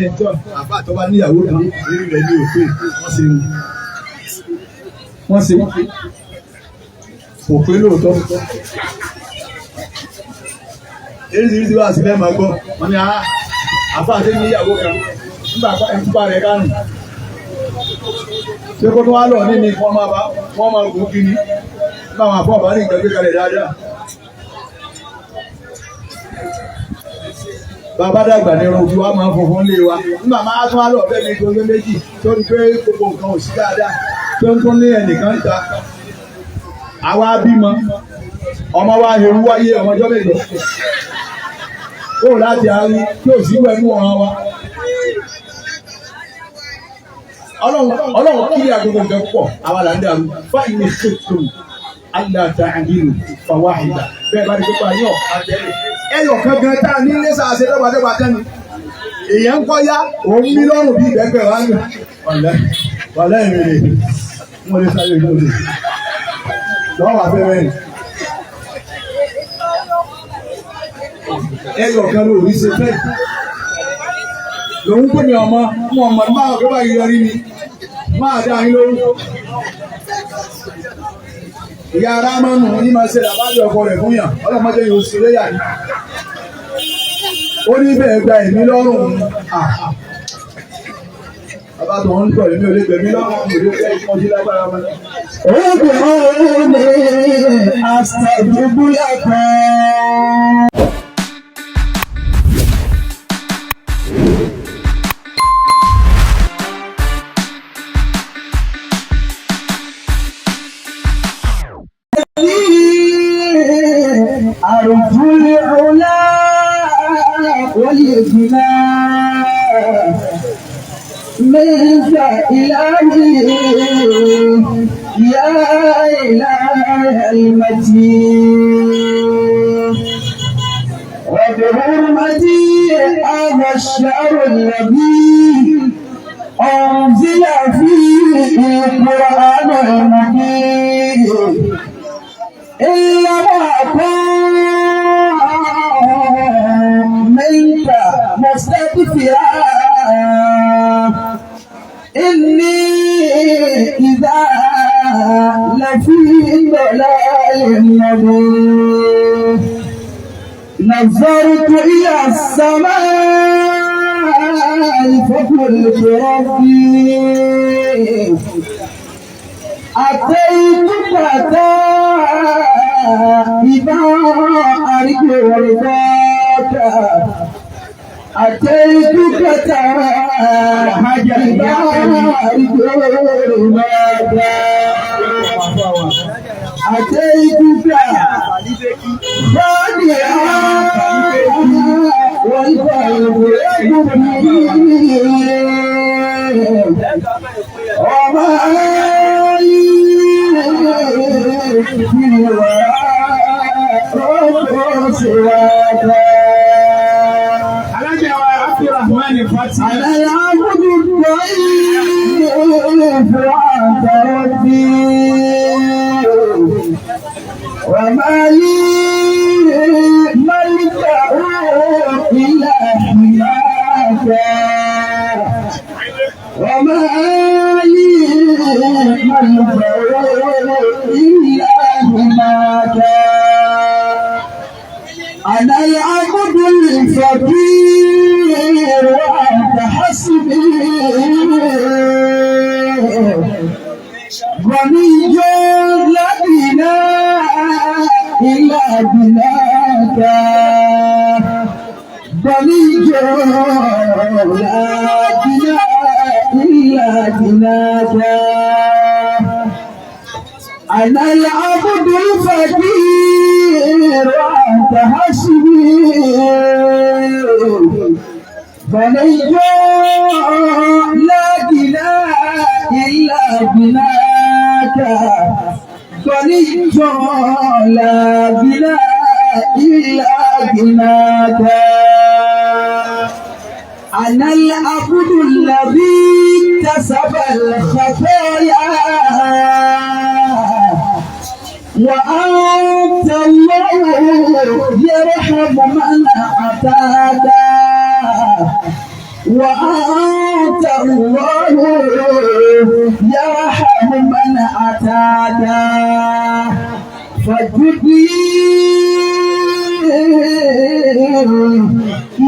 àbá tó bá níyàwó kan nínú rẹ̀ ní òfin wọ́n ṣe òfin lóòótọ́ eréṣiríṣi wà sí fẹ́ máa gbọ́ wọ́n ní àbá àti níyàwó kan nígbà ẹ̀kúpa rẹ̀ kánù ṣé kó tó wá lọ ní ni wọ́n máa gùn kí ni nígbà àwọn àbọ̀ bá ní nǹkan gbé kalẹ̀ dáadáa. Bàbá dàgbà ní irun ojú wa máa ń funfun lé wa nígbà máa tún wá lọ bẹ́ẹ̀ ní ìgbóngé méjì tó ń gbé gbogbo nǹkan òsì dáadáa tó ń tún ní ẹnìkan ta àwa bímọ ọmọ wa heru wáyé ọmọjọ́ mélòó kó láti àárín tí ò sí wẹ̀mú ọ̀ràn wa ọlọ́run kí ni àgbègbè nǹkan pọ̀ àwa là ń dàrú fáyì ní ṣètò aláta àdínù fàwáhìdà bẹ́ẹ̀ bá ní pípa yọ̀ àtẹ̀lé ẹyọ kankan tá a ní ilé sàṣẹ lọ́gbàdẹ́gbà tẹ́ni èèyàn ń kọ́yá òun ní lọ́rùn bí ìgbẹ́gbẹ́ wa ń lò wàlẹ́ ìrìnlẹ̀ mo lè sáré ìlú rẹ̀ lọ́wọ́ abẹ́rẹ́ rẹ̀ ẹyọ kan ló rí ṣe fẹ́ lòun pè mí ọmọ máa gbé báyìí yọrí ni máa dá yín lórí ìyá ara máa ń nù ní máa ṣe làbájọ ọkọ rẹ̀ fún yàn ọlọ́mọdé yóò ṣe léyà ní. Ó ní bẹ́ẹ̀ gba ẹ̀mí lọ́rùn bàbá tó ń tọ̀ ẹ̀mí ò lè gbẹ̀mí lọ́rùn ìlú fẹ́ ìpọ́njú lágbára wọn. Oògùn ní àṣàdúgbúyà kan. أرجو العلا والإغنى منك إلهي يا إله المتين وبحرمتي هذا الشهر الذي أنزل فيه القرآن المبين إلا ما منك مستغفرا إني إذا لفي ضلال مبين نظرت إلى السماء فقلت ربي أتيتك تائبا أرجو رضاك أتيتك تائبا أرجو رضاك أتيتك خادعا والقلب يبكي وما أنا العبد الضعيف وأنت ربي وما لي ملجأ إلا حماك وما لي ملجأ إلا حماك أنا العبد الفقير وأنت حسبي غني لا غنى إلا غناك غني لا غنى إلا غناك أنا العبد الفقير وأنت حسبي غني لا غنى إلا غناك غني لا غنى إلا غناك أنا العبد الذي كسب الخطايا وأنت الله يرحم من أتاك وأنت الله يرحم من أتاك فجدي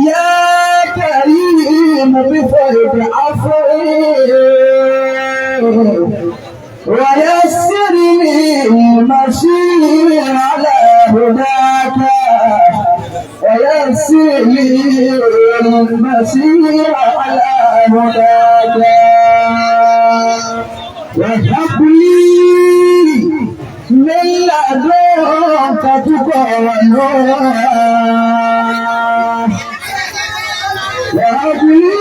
يا كريم بفرد عفوه ويسر لي المسير على هداك ويسر لي المسير على هداك وهب لي من لدنك تقى ونورا وهب لي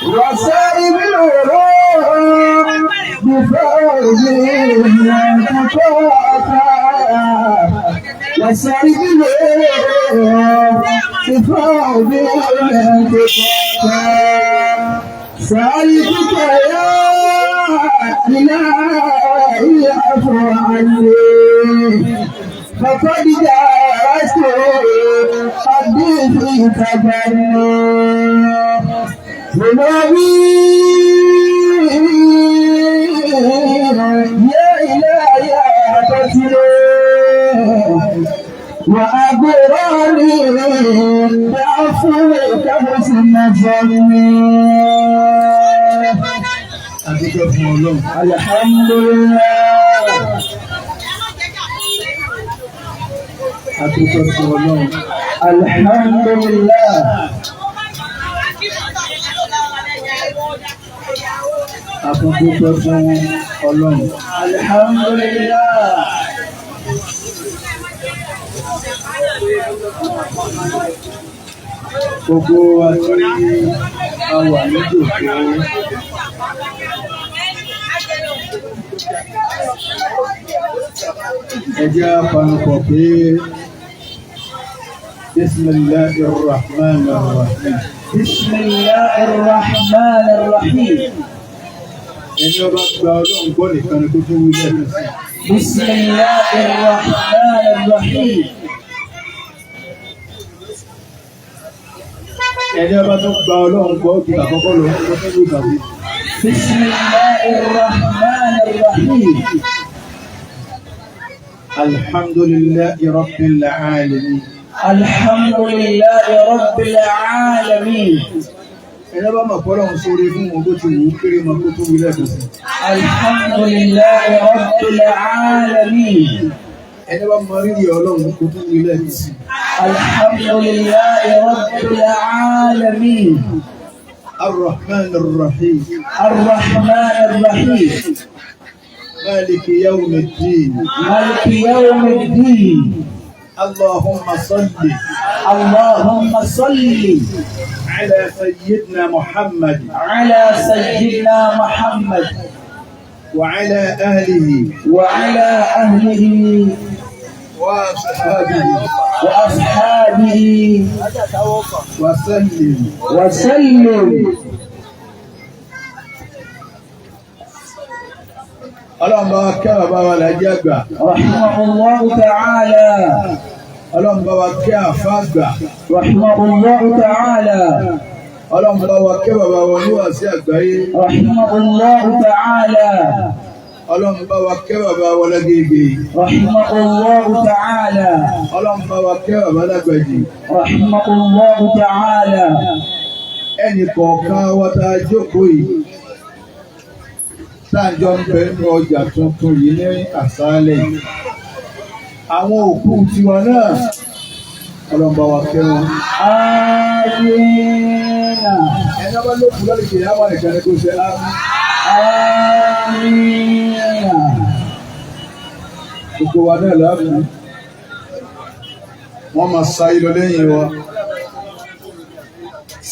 وسائب العروض بفرض وسائب العروض بفرض سألتك يا إلهي عفو عني فقد جاءت حديثي تجني يا إلهي أعتذر وأبراني بعفوك حسن ظني الحمد لله الحمد لله Àtúntò fún Ọlọ́run. Alhamdulillah. Gbogbo àti àwà níjòkó. Ẹ jẹ́ apanupọ̀ pé Bismillahirrahmanirrahim. Bismillahirrahmanirrahim. Ẹni ọba gba Ọlọ́run gbọ́ nìkan ni kó tó wí lẹ́nu sí. Bismillahirrahmanirrahim. Ẹni ọba tó gba Ọlọ́run gbọ́ kí àkọ́kọ́ lọ kó tó wí tàbí. Bismillahirrahmanirrahim. Alhamdulillahi rabbil alamin. Alhamdulillahi rabbil alamin. Ẹni ọba mọ̀ pé Ọlọ́run sórí fún wọn bó ti wù ú kéré mọ́ kó tó wí lẹ́nu sí. Alhamdulillahi rabbil alamin. Ẹni ọba mọ rírì Ọlọ́run kó tó wí lẹ́nu sí. Alhamdulillahi rabbil alamin. Ar-Rahmanir Rahim. Ar-Rahmanir Rahim. Maliki yawmiddin. Maliki yawmiddin. Allahumma salli. Allahumma salli. على سيدنا محمد على سيدنا محمد وعلى أهله وأصحابه وسلم اللهم بارك ولا جابا رحمه الله تعالى اللهم بارك فاغا رحمه الله تعالى اللهم بارك وولوا سي àgbáyé رحمه الله تعالى اللهم بارك وولagege رحمه الله تعالى اللهم بارك ولاgbàjì رحمه الله تعالى ẹnì kọ̀ọ̀kan wa tá jókòó yìí tá jọ ń bẹ nínú ọjà tuntun yìí ní àṣálẹ́ yìí àwọn òkú tiwa náà Ọlọ́run bá wa kẹ́ wọn. Àmín. Ẹni ọba ló kú lórí kìí àwọn nìkan ni kò ṣe àmín. Àmín. Gbogbo wa náà láàbù. Wọ́n máa sáyé lọ lẹ́yìn wa.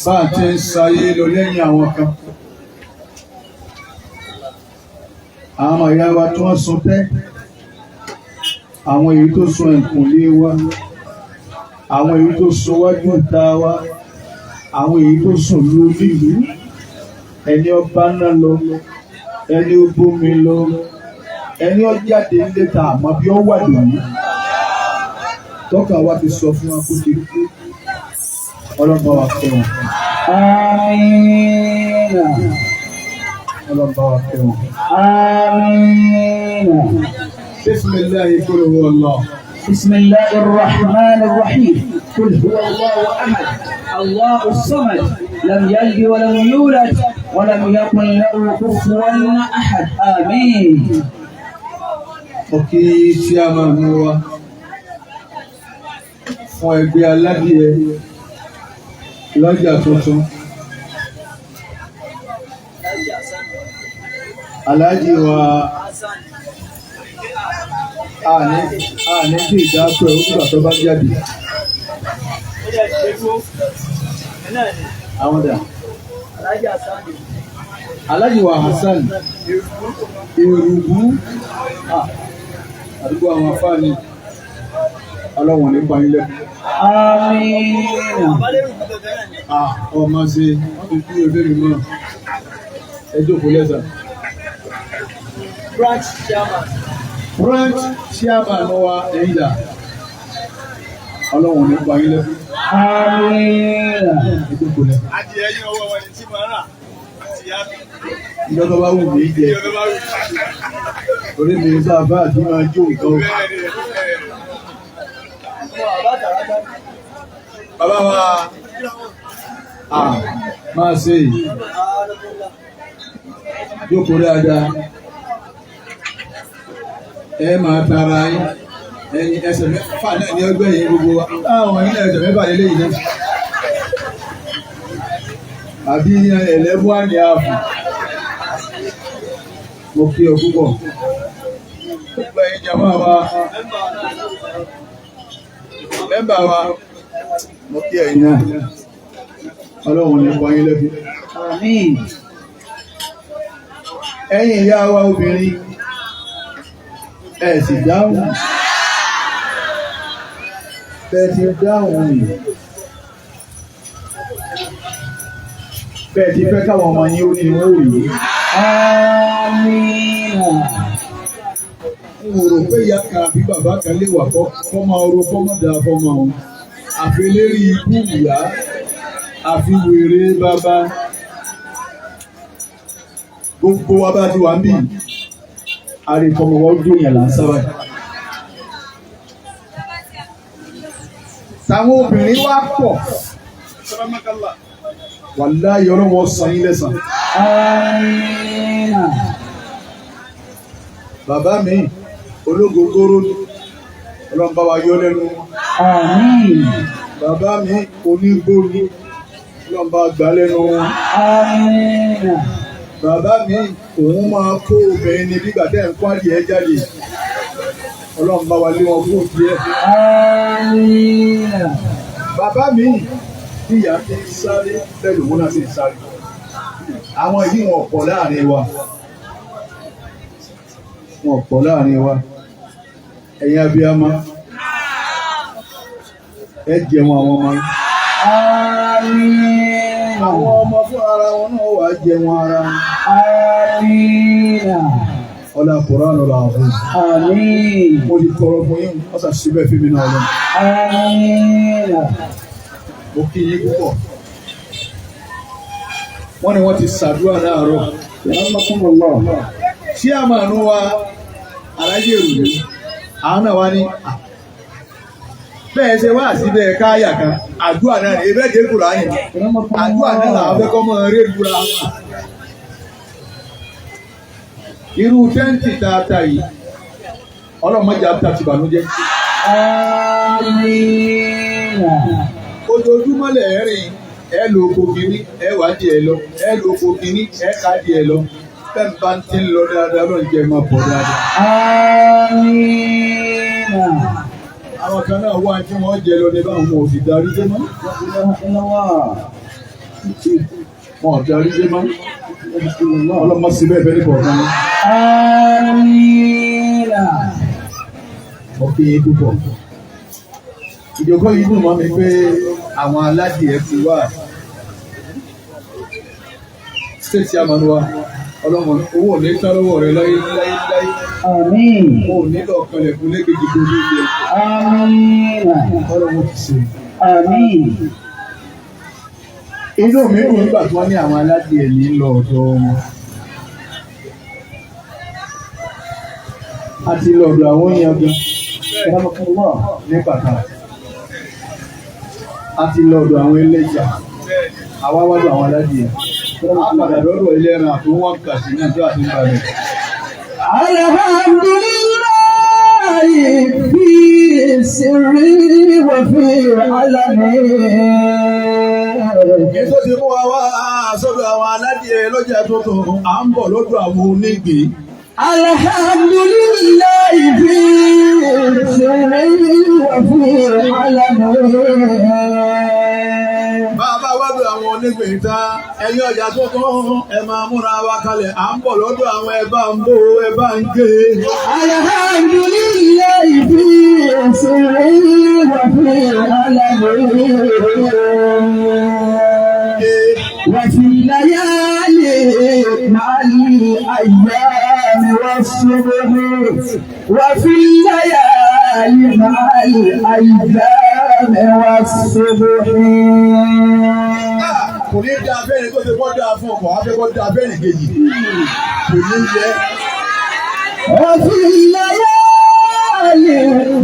Báà ti ń sáyé lọ lẹ́yìn àwọn kan. àwọn ìyá wa tí wọ́n sun tẹ́, àwọn èyí tó sun ẹ̀kúnlé wa, àwọn èyí tó sun wájú ìta wa, àwọn èyí tó sun lórí ìlú, ẹni ọba náà lọ, ẹni ó bómi lọ, ẹni ó jáde nílé ta àmọ́ bí ó wà lónìí. Tọ́ka wa ti sọ fún wa kó ti kú, ọlọ́ba wa fẹ́ wọn. Amina. Ọlọ́ba wa fẹ́ wọn. Amina. Bismillahi qul huwa Allah. بسم الله الرحمن الرحيم قل هو الله أحد الله الصمد لم يلد ولم يولد ولم يكن له كفوا أحد آمين. Òkè tí a máa mú wa fún ẹgbẹ́ aládìẹ lọ́jà tuntun. Aláàjì wa àní tí ìdápẹ́ òkúta tó bá jáde. Àwọn dà. Aláàjì wa Hassan Èrùbú àdúgbò àwọn afáàní ọlọ́wọ̀n nípa ilẹ̀. Amina. Ọmọ sí wọ́n ti kú ebéèrè náà ẹjọ́ kò lẹ́sà. Branch chairman wa ẹ̀yìndà ọlọ́wọ̀n nípa ilẹ̀. Amina. Ẹjọ́ kò lẹ́sà. Adìẹ yín ọwọ́ wọn ni tí máa rà àti yá mi. Ìjọba bá wù mí jẹ. Orí mi sábà àti máa jó nǹkan. Bàbá wa máa ṣe jókòó dáadáa. Ẹ máa tara yín. Ẹyin ẹsẹ̀ mẹ́fà náà ní ọgbẹ́ yìí gbogbo wa. Àwọn ilé ẹsẹ̀ mẹ́fà lélẹ̀ yìí náà. Àbí ẹlẹ́mú àní ààfù. Mo kí ọ púpọ̀. Gbogbo ẹ̀yin jàmáà wa. Mẹ́mbà wa. Mo kí ẹ̀yin náà. Ọlọ́run ní wáyé lẹ́bí. Àmín. Ẹ̀yin ìyá wa obìnrin. Ẹ sì dáhùn. Bẹ́ẹ̀ ti dáhùn ni. Bẹ́ẹ̀ ti fẹ́ káwọn ọmọ yín ó ní wọ́n ò yé. Amina. Mo rò pé ìyá kan àbí bàbá kan lè wà kọ́ máa ro kọ́mọ́ da fọ́mọ òun. Àfi lérí ikú ìyá, àfi wèrè bàbá. Gbogbo wa bá ti wà ń bì. Àrèkọ́mọ wa ó dóyàn là ń sábà. Táwọn obìnrin wá pọ̀. Wàláhì Ọlọ́run san yín lẹ́san. Amina. Bàbá mi ológogoro ni Ọlọ́run bá wa yọ lẹ́nu. Àmín. Bàbá mi onígbó ni Ọlọ́run bá gbà lẹ́nu. Amina. Bàbá mi òun máa kó obìnrin ní bí gbàtẹ́ ń pàdé ẹ jáde. Ọlọ́run bá wa lé wọn kó díẹ̀. Amina. Bàbá mi bí ìyá ti ń sáré bẹ́ẹ̀ lòun náà sì ń sáré. Àwọn yìí wọn pọ̀ láàrin wa. Wọn pọ̀ láàrin wa. Ẹ̀yin abiyamọ. Ẹ jẹun àwọn ọmọ yín. Amina. Àwọn ọmọ fún ara wọn náà wà jẹun ara wọn. Amina. Ọlá Kùránì ọ̀la ọ̀hún. Àmín. Mo ti tọrọ fún yín, wọ́n sà síbẹ̀ fún mi náà lọ. Amina. Mo kí yín púpọ̀. Wọ́n ní wọ́n ti ṣàdúrà láàárọ̀. Yarhamukumullah. Ṣé àmàánú wa alájẹ òru? Àwọn náà wá ní bẹ́ẹ̀ ṣe wá síbẹ̀ káyà kan. Àdúrà náà ní ebẹ́ jẹ́ Kùránì. Àdúrà náà làwọn fẹ́ kọ́ mọ́ eré ìbúra wọn. Irú tẹ́ǹtì tààtà yìí, ọlọ́mọdé àbúta ti bànújẹ́. Amina. Ojoojúmọ́ lẹ̀ rìn, ẹ lo oko kìíní, ẹ wá díẹ̀ lọ, ẹ lo oko kìíní, ẹ ká díẹ̀ lọ. Bẹ́ẹ̀ bá ń ti ń lọ dáadáa lọ́n jẹ́ máa bọ̀ dáadáa. Amina. Àwọn kan náà wá tí wọ́n jẹ lọ ní báwọn ò sì darí dé mọ́. wọn ò darí dé mọ́ ọlọ́mọ sí bẹ́ẹ̀ bẹ́ẹ̀ nípa ọ̀gá ni. Amina. Ọ̀pẹ yẹn púpọ̀. Ìjókòó yìí dùn mọ́ mi pé àwọn aládìẹ ti wà. Stéètì àmàlùwà ọlọ́mọ owó ò ní tán lọ́wọ́ rẹ láyé. Àmín. O ò nílò ọ̀kanlẹ̀kùn lẹ́gẹ̀dì tó ní ilé. Amina. Ọlọ́mọ ti ṣe. Àmín. Inú mi dùn nígbà tí wọ́n ní àwọn aládìẹ ní lọ ọ̀dọ̀ wọn. A ti lọ ọ̀dọ̀ àwọn èèyàn gan. Ní pàtàkì. A ti lọ ọ̀dọ̀ àwọn ẹlẹ́jà. Àwa wájú àwọn aládìẹ. A padà lọ́dọ̀ ẹlẹ́ran àti wọ́n kà sí náà tó àti ń balẹ̀. Alhamdulillahi fi sirri wa fi alani. Kí tó ti mú wa wá sọ́dọ̀ àwọn aládìẹ lọ́jà tuntun, à ń bọ̀ lọ́dọ̀ àwọn onígbìn. Alhamdulillahi fi sirri wa fi alani. Bàbá wádùn àwọn onígbìn tán, ẹ̀yin ọjà tuntun, ẹ máa múra wa kalẹ̀, à ń bọ̀ lọ́dọ̀ àwọn ẹ̀bá ń bó, ẹ̀bá ń gé. Alhamdulillahi fi sirri wa fi alani. وفي الليالي مع الأيام والصبح وفي الليالي مع الأيام والصبح. Kò ní dá abẹ́rẹ́ tó ti kọ́ dá fún ọkọ̀, á fẹ́ kọ́ dá abẹ́rẹ́ kejì. Kò ní yẹ. وفي الليالي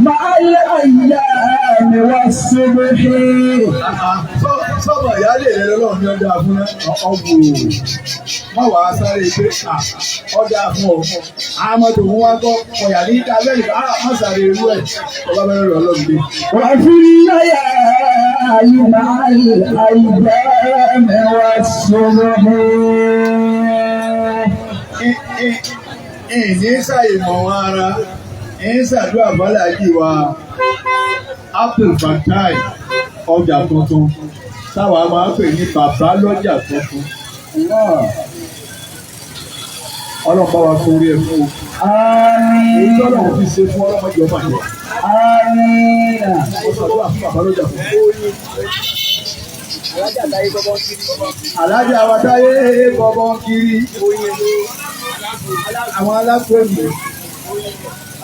مع الأيام والصبح. Sọ́mọ̀ ìyáálé rẹ̀ lọ́wọ́ ní ọjà fún ọgbò. Má wàá sáré pé ọjà fún ọ. Àmọ́ tó fún wa kọ́ ọ̀yà ní ìta abẹ́rẹ́ má sáré irú ẹ̀. Ọba bẹ́rẹ̀ rẹ̀ ọlọ́gbìn. وفي الليالي مع الأيام والصبح. Ìní ṣàìmọ̀ wọn ara, ń ṣàdúrà bọ́lájì wa, Abdul Fatai ọjà tuntun, táwa máa ń pè ní bàbá lọ́jà tuntun. Ọlọ́pàá wa sórí ẹ̀ fún o. Èyí tọ́lọ̀ ò fi ṣe fún ọlọ́mọdé ọmọ àjọ. Amina. Ó ṣàdúrà fún bàbá lọ́jà tuntun. Alájà wa táyé bọ́bọ́ kiri. Àwọn alákòóyè.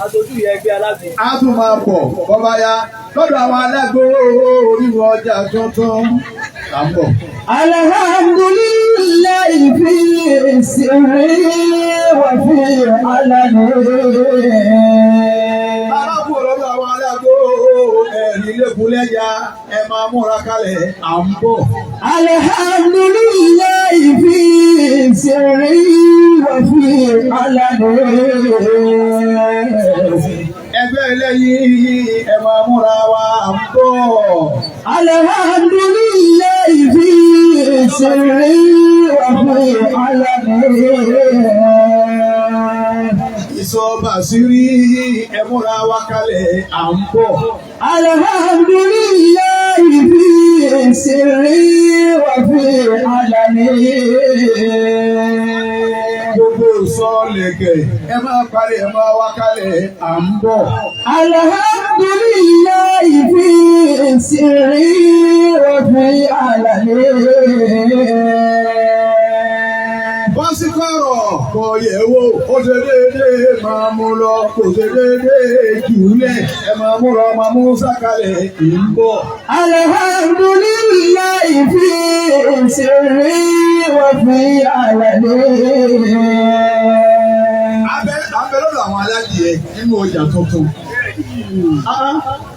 Aṣojú yẹ ẹgbẹ́ alágbó. A tún máa pọ̀ bọ́bá yá lọ́dọ̀ àwọn alágbó oríwọ̀ ọjà tuntun. À ń bọ̀. Alhamdulillahi fi sirri wa fi alani. Bàbá kú lọ́dọ̀ àwọn alágbó ẹ̀rí lẹ́kùn lẹ́yà ẹ máa múra kalẹ̀ à ń bọ̀. Alhamdulillahi fi sirri wa fi alani. Ẹgbẹ́ ẹlẹ́yìn ẹ máa múra wa à ń bọ̀. Alhamdulillahi fi sirri wa fi alani. Ìsọba sírí ẹ múra wa kalẹ̀ à ń bọ̀. Alhamdulillahi fi sirri wa fi alani. Gbogbo sọ́ọ̀lẹ̀kẹ̀ ẹ máa parí ẹ máa wá kalẹ̀ à ń bọ̀. Alhamdulillahi fi sirri wa fi alani. Wọ́n sì kọ̀rọ̀ kọ yẹ̀wò, ó ṣe déédéé máa mú lọ, kò ṣe déédéé jùlẹ̀, ẹ máa mú lọ, máa mú sákàlẹ̀ kì í bọ̀. Alhamdulillahi fi sirri wa fi alani. Abẹ́ lọ́dọ̀ àwọn aládìẹ nínú ọjà tuntun.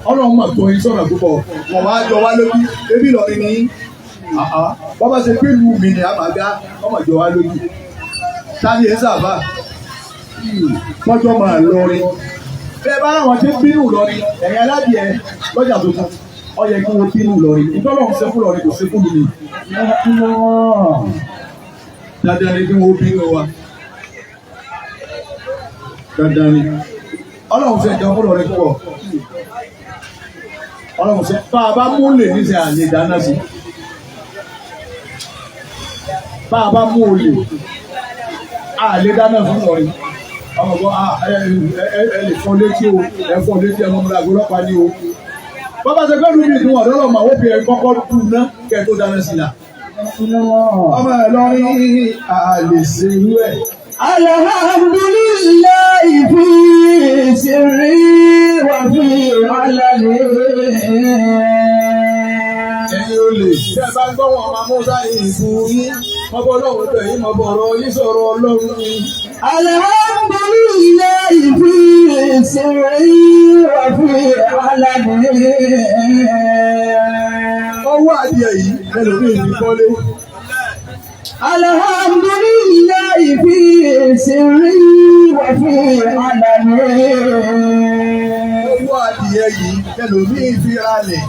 Ọlọ́run mà tó yín sọ̀rọ̀ púpọ̀, wọ́n wá jọ wá lójú, ebi lọ́rin ní. Bọ́bá ṣe pé ìlú mi ni àmàgá, ọmọ jọ wá lójú. Táni ẹ̀ sábà, tọ́jọ́ máa lọrin. Bẹ́ẹ̀ bá láwọn tí ń bínú lọrin, ẹ̀yin aládìẹ lọ́jà tuntun, ó yẹ kí wọ́n bínú lọrin. Ìtọ́lọ̀ ń ṣe fún lọrin kò ṣe fún mi. Dandan ni kí wọ́n bínú wa. Dandan ni. Ọlọ́run ṣe ìjọba fún lọrin púpọ̀. Ọlọ́run ṣe bá a bá múlẹ̀ níṣẹ́ àlè dáná sí. bá a bá mú olè a lè dáná fún ọ̀rẹ́ ọmọ bọ́ ẹ lè fọ́ létí o ẹ fọ́ létí ẹ mọ́mọ́lá ọlọ́pàá ní o bàbá ṣe gbẹ́rù mi ìdún ọ̀dọ́ lọ́mọ àwọn obìnrin kọ́kọ́ dùn ná kẹ́ tó dáná sí la ọmọ ẹ lọ́rin a lè ṣe irú ẹ̀. Alhamdulillahi fi sirri wa fi alani. Ẹ̀yin olè tí ẹ bá gbọ́ wọn máa mú sáyìn fún yín mọ́bọ́ ọlọ́run bẹ̀ yín mọ́bọ́ ọ̀rọ̀ yín sọ̀rọ̀ ọlọ́run ni. Alhamdulillahi fi sirri wa fi alani. Ọwọ́ adìẹ yìí ẹlòmíì ní kọ́lé. Alhamdulillahi fi sirri wa fi alani. Ọwọ́ adìẹ yìí ẹlòmíì fi ralẹ̀.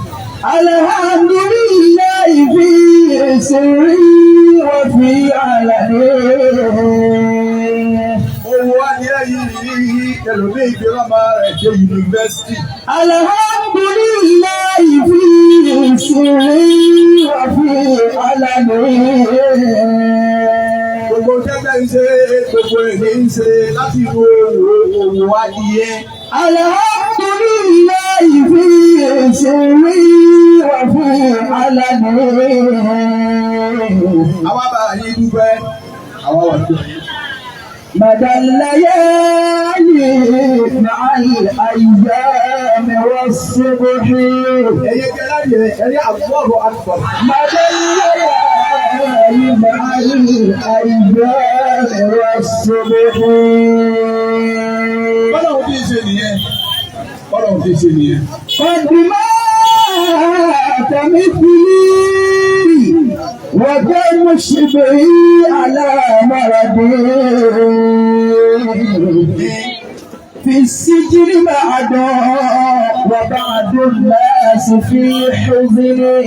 Alhamdulillahi fi sirri wa fi alani. Ọwọ́ adìẹ yìí ẹlòmíì fi rọ́mà rẹ̀ dé yunifásitì. Alhamdulillahi fi sirri wa fi alani. Gbogbo tẹ́tẹ́ ń ṣe gbogbo èdè ń ṣe láti wo òwò adìẹ. Alhamdulillahi fi sirri wa fi alani. Àwa bá yín dúpẹ́, àwa wà dúpẹ́. مدى الليالي مع الأيام والصبح. Ẹyẹ kẹlá yẹ ẹni àgbọ̀rọ̀ àgbọ̀. مدى الليالي مع الأيام والصبح. Bọ́lọ̀hún ti ṣe nìyẹn. Bọ́lọ̀hún ti ṣe nìyẹn. قد مات مثلي وكم شبهي على مرضي. في السجن بعد وبعد الناس في حزني.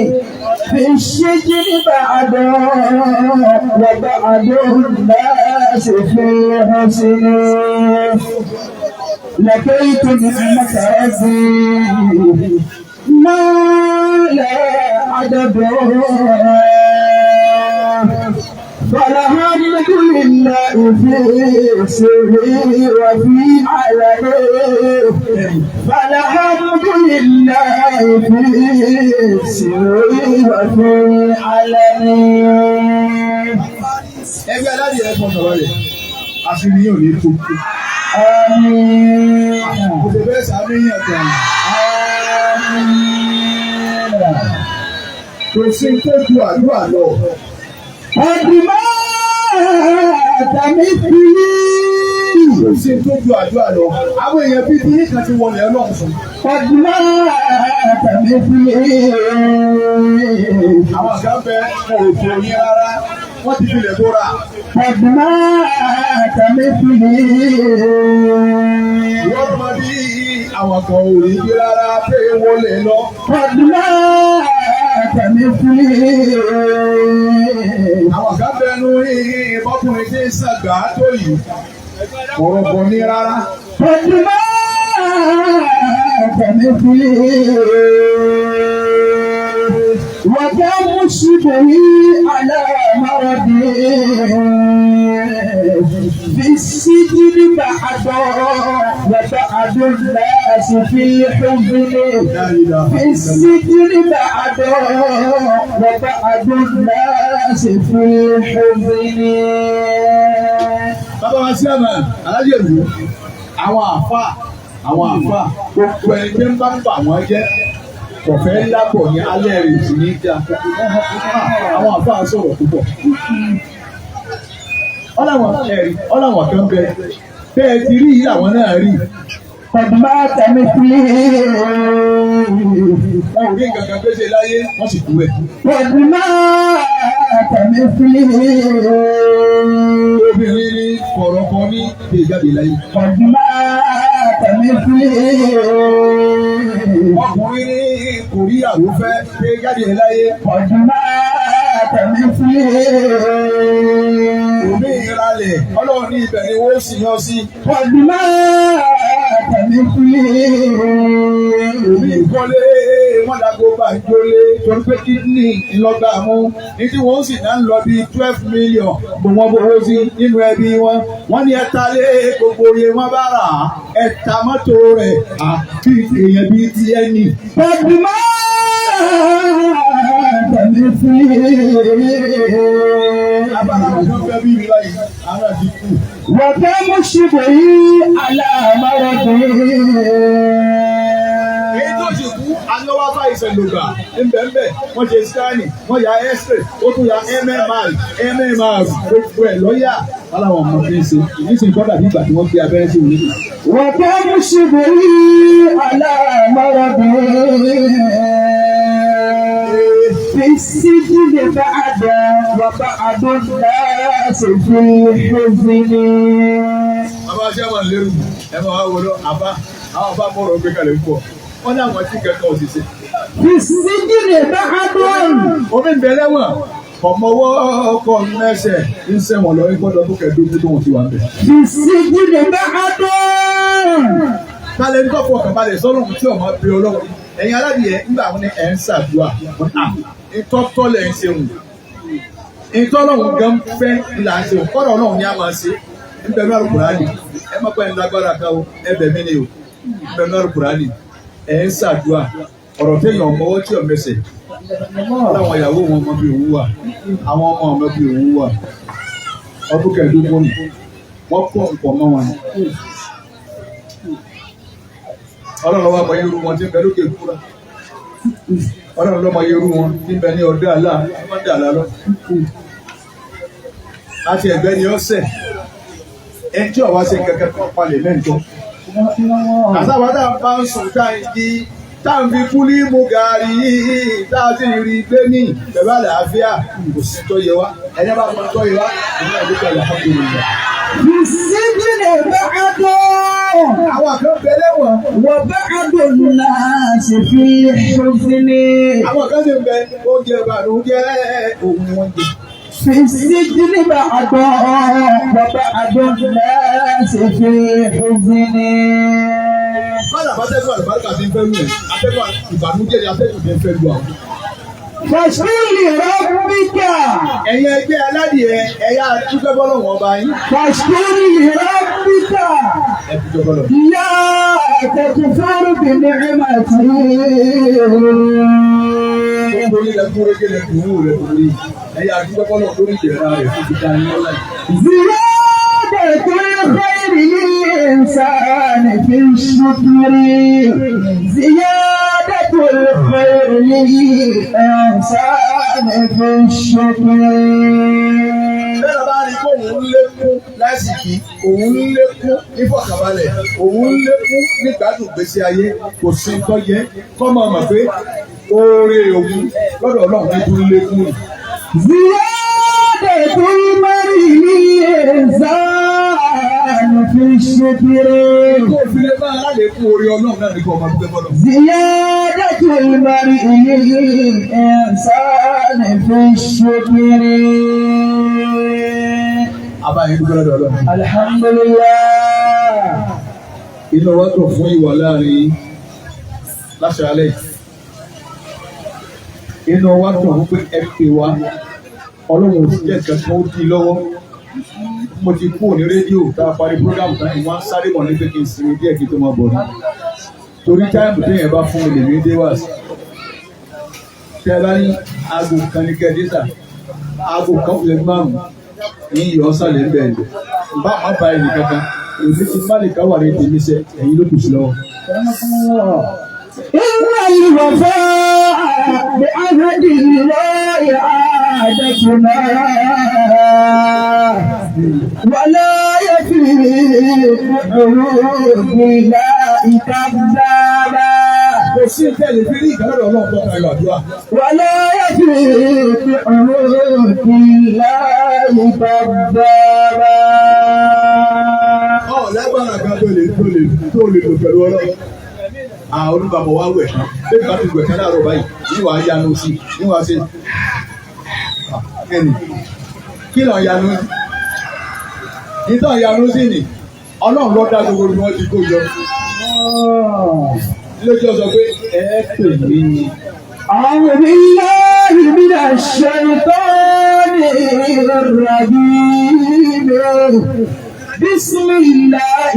في السجن بعد وبعد الناس في حزني. لقيت نعمة ربي ما لا عدد. فالحمد لله في سري وفي علني. فالحمد لله في سري وفي علني. Ẹgbẹ́ aládìẹ ẹ̀ fọ́n sọ̀rọ̀ rẹ̀, àṣírí yóò ní tó. Àmín. Kò sì bẹ́ẹ̀ sàmìyàn kan. Àmín. Kò sí tó ju àdúrà lọ. قد مات مثلي. Kò sí tó ju àdúrà lọ. Àwọn èèyàn bíi ti yín kan ti wọlé ọlọ́run sùn. قد مات مثلي. Àwọn àgbà ń bẹ wọn ò tó yín rárá. Wọ́n ti filẹ̀ bóra. قد مات مثلي. Wọ́n máa bí àwọn kan ò rí bí rárá pé wọlé lọ. قد مات مثلي. Àwọn àgbà bẹnu ìbọ́kùnrin tí ń sàgbà tó yìí. Ọ̀rọ̀ bọ̀ ní rárá. قد مات مثلي. وكم شبهي على مرضي. في السجن بعد وبعد الناس في حزني. في السجن بعد وبعد الناس في حزني. Bàbá wa sí àmà alájẹ ìlú. Àwọn àfà gbogbo ẹni tí ń bá ń bà wọ́n jẹ́. Kọ̀fẹ́ lápọ̀ ní alẹ́ rẹ̀ sì ní ìjà. Àwọn àfà sọ̀rọ̀ púpọ̀. Ọ̀làwọ̀n kan bẹ. Bẹ́ẹ̀ ti rí yìí làwọn náà rí. قد مات مثلي. Wọn ò rí nǹkan kan pèsè láyé, wọ́n sì kú ẹ̀. قد مات مثلي. Obìnrin ní kọ̀rọ̀kọ ní ìgbé jáde láyé. قد مات مثلي. Ọkùnrin ní kò rí ìyàwó fẹ́ gbé jáde láyé. قد مات مثلي. Òmí ìralẹ̀, Ọlọ́run ní ibẹ̀ ni wọ́n sì yán sí. قد مات مثلي. Òmí ìkọ́lé, wọ́n mọ́dàgbó bá ń jólé torí pé kídìní ńlọgbà mú ní tí wọ́n sì náà ń lọ bí 12 million bò wọ́n bówó sí nínú ẹbí wọn. Wọ́n ní ẹ̀ta lé gbogbo iye wọn bá rà á ẹ̀ta mọ́tò rẹ̀ àbí èèyàn bíi ti ẹni. Bàbá tẹ̀lé sí wọ́tẹ́ mú ṣubú yìí aláàmọ́rọ̀dún. Èyí tó ṣe kú anáwá bá ìṣẹ̀lògbà ńbẹ̀ńbẹ̀ wọ́n ṣe scanning wọ́n ya x-ray ó tún ya MMR gbogbo ẹ̀ lọ́yà aláwọ̀ ọmọ fi ń ṣe nísìnyí kọ́dà bí ìgbà tí wọ́n gbé abẹ́rẹ́ sí òní. wọ́tẹ́ mú ṣubú yìí aláàmọ́rọ̀dún. في السجن بعد وبعد الناس في الحزن. Àbá ṣe máa lérò ẹ máa wọ lọ àbá àwọn bá mọ̀rọ̀ gbé kalẹ̀ ń bọ̀ wọ́n ní àwọn tí kẹ́kọ̀ọ́ òṣìṣẹ́. في السجن بعد. Omi ń bẹ lẹ́wọ̀n ọmọwọ́ ọkọ̀ mẹ́sẹ̀ ń sẹ́wọ̀n lọ gbọ́dọ̀ tó kẹ́ẹ̀dógún tó wọ́n ti wà bẹ̀. في السجن بعد. Kálẹ̀ ní kọ́kọ́ ọ̀kan balẹ̀ sọ́lọ́run tí ọmọ bí ọlọ́run ẹ̀yin aládìyẹ nígbà wọn ní ẹ̀ ń ṣàdúrà ìtọ́tọ́ lẹ̀ ń ṣeun ìtọ́lọ́run gan fẹ́ là ń ṣeun kọ́dọ̀ ọlọ́run ni a máa ṣe níbẹ̀rù àlùkùránì ẹ má pẹ́ lágbára ká o ẹbẹ̀ mi ni o níbẹ̀rù àlùkùránì ẹ̀ ń ṣàdúrà ọ̀rọ̀ téèyàn ọmọwọ́ tí ọmẹsẹ̀ láwọn ìyàwó wọn ọmọ bíi òwú wà àwọn ọmọ ọmọ bíi òwú wà ọdún kẹẹ̀ẹ́dógún wọ́n pọ̀ nǹkan mọ́ wọn. Ọlọ́run wa mọ irú wọn tí ń bẹ lókè kúrò Ọlọ́run ló mọ irú wọn tí ń bẹ ní ọdún àlá wọ́n dà lálọ́ láti ẹ̀gbẹ́ ni ó sẹ̀ ẹ tí ọ̀wá ṣe kẹ̀kẹ́ kan palẹ̀ mẹ́jọ. Àtàwádà bá ń sùn káyìí tá à ń fi kú ní mu gàrí tá a sì rí i gbé ní pẹ̀lú àlàáfíà kò sí tó yẹ wá ẹni bá mọ tó yẹ wá ìlú àdúgbò alhamdulillah. السجن بعد. Àwọn kan bẹ̀rẹ̀ wọn. وبعد الناس في الحزن. Àwọn kan ti bẹ oúnjẹ ìbànújẹ́ òun wọn jẹ. في السجن بعد وبعد الناس في الحزن. Bọ́lá bá tẹ́gbọ́n àlùbáríkà ti ń fẹ́ lù ẹ́, atẹ́gbọ́n ìbànújẹ́ ni atẹ́gbọ́n ti ń fẹ́ lù àwọn. فاشكر لربك. Ẹ̀yin ẹgbẹ́ aládìẹ ẹ̀yà dúpẹ́ bọ́lọ́wọ́ ọba yín. فاشكر لربك. Ẹ fi jọ bọ́lọ̀. لا تكفر بنعمته. Gbogbo ilẹ̀ kú régé lẹ kùn ún rẹ̀ lórí. Ẹ̀yà dúpẹ́ bọ́lọ̀ lórí ìjẹ̀rà rẹ̀ fún ìta ní ọ̀la. زيادة الخير للإنسان في الشكر. زيادة الخير للإنسان في الشكر. Bẹ́ẹ̀ bá rí kó òun lékún lásìkò, òun lékún nífọ̀kànbalẹ̀, òun lékún nígbàdùn gbèsè ayé, kò sí nǹkan yẹ kọ́ máa mọ̀ pé oore òun lọ́dọ̀ Ọlọ́run ní kún lékún. زيادة المرء للإنسان في الشكر. Kó fi lè máa lálékún oore Ọlọ́run náà ní kó ọmọ dúpẹ́ bọ́lọ̀. زيادة المرء للإنسان في الشكر. Abáyé dúpẹ́ lọ́dọ̀ Ọlọ́run. الحمد لله. Inú wa dùn fún ìwà láàrin láṣàálẹ̀. Inú wa dùn fún pé ẹ pè wá. Ọlọ́run ò sì jẹ́ ìkẹ́kọ̀ọ́ ó di lọ́wọ́. Mo ti kúrò ní rédíò tá a parí program tán ni wọ́n sáré mọ̀ ní pé kí n sinmi díẹ̀ kí n tó máa bọ̀ ní. Torí táìmù téèyàn bá fún mi lèmi dé wá sí. Tẹ́ ẹ bá ní aago kan ní kẹ́ẹ́dẹ́sà, aago kan kò lè márùn-ún ní ìyọ̀ ọ̀sàlẹ̀ ń bẹ̀rẹ̀. Bá a bá ẹnì kankan, èmi ti má lè káwà ní tèmi sẹ́, ẹ̀yin ló kù sí lọ́wọ́. إن الوفاء بعهد الله عادتنا ولا يفي بعروض الله كذابا. Kò sí ìtẹ́lẹ̀ fi rí ìkàlọ́dọ̀ Ọlọ́run tó ka ìlú àdúrà. ولا يفي بعروض الله كذابا. Lágbára kan tó lè lò pẹ̀lú Ọlọ́run. Àwọn olùbàbọ̀ wá wẹ̀ tán. Bébí bá ti wẹ̀ tán láàárọ̀ báyìí, níwà á yanu sí, níwà á ṣe. Kí lọ yanu sí? Ìtàn yanu sí ni, Ọlọ́run ló dá gbogbo bí wọ́n ti kó yọ. Lójú ọ̀sọ̀ pé ẹ pè mí ni أعوذ بالله من الشيطان الرجيم بسم الله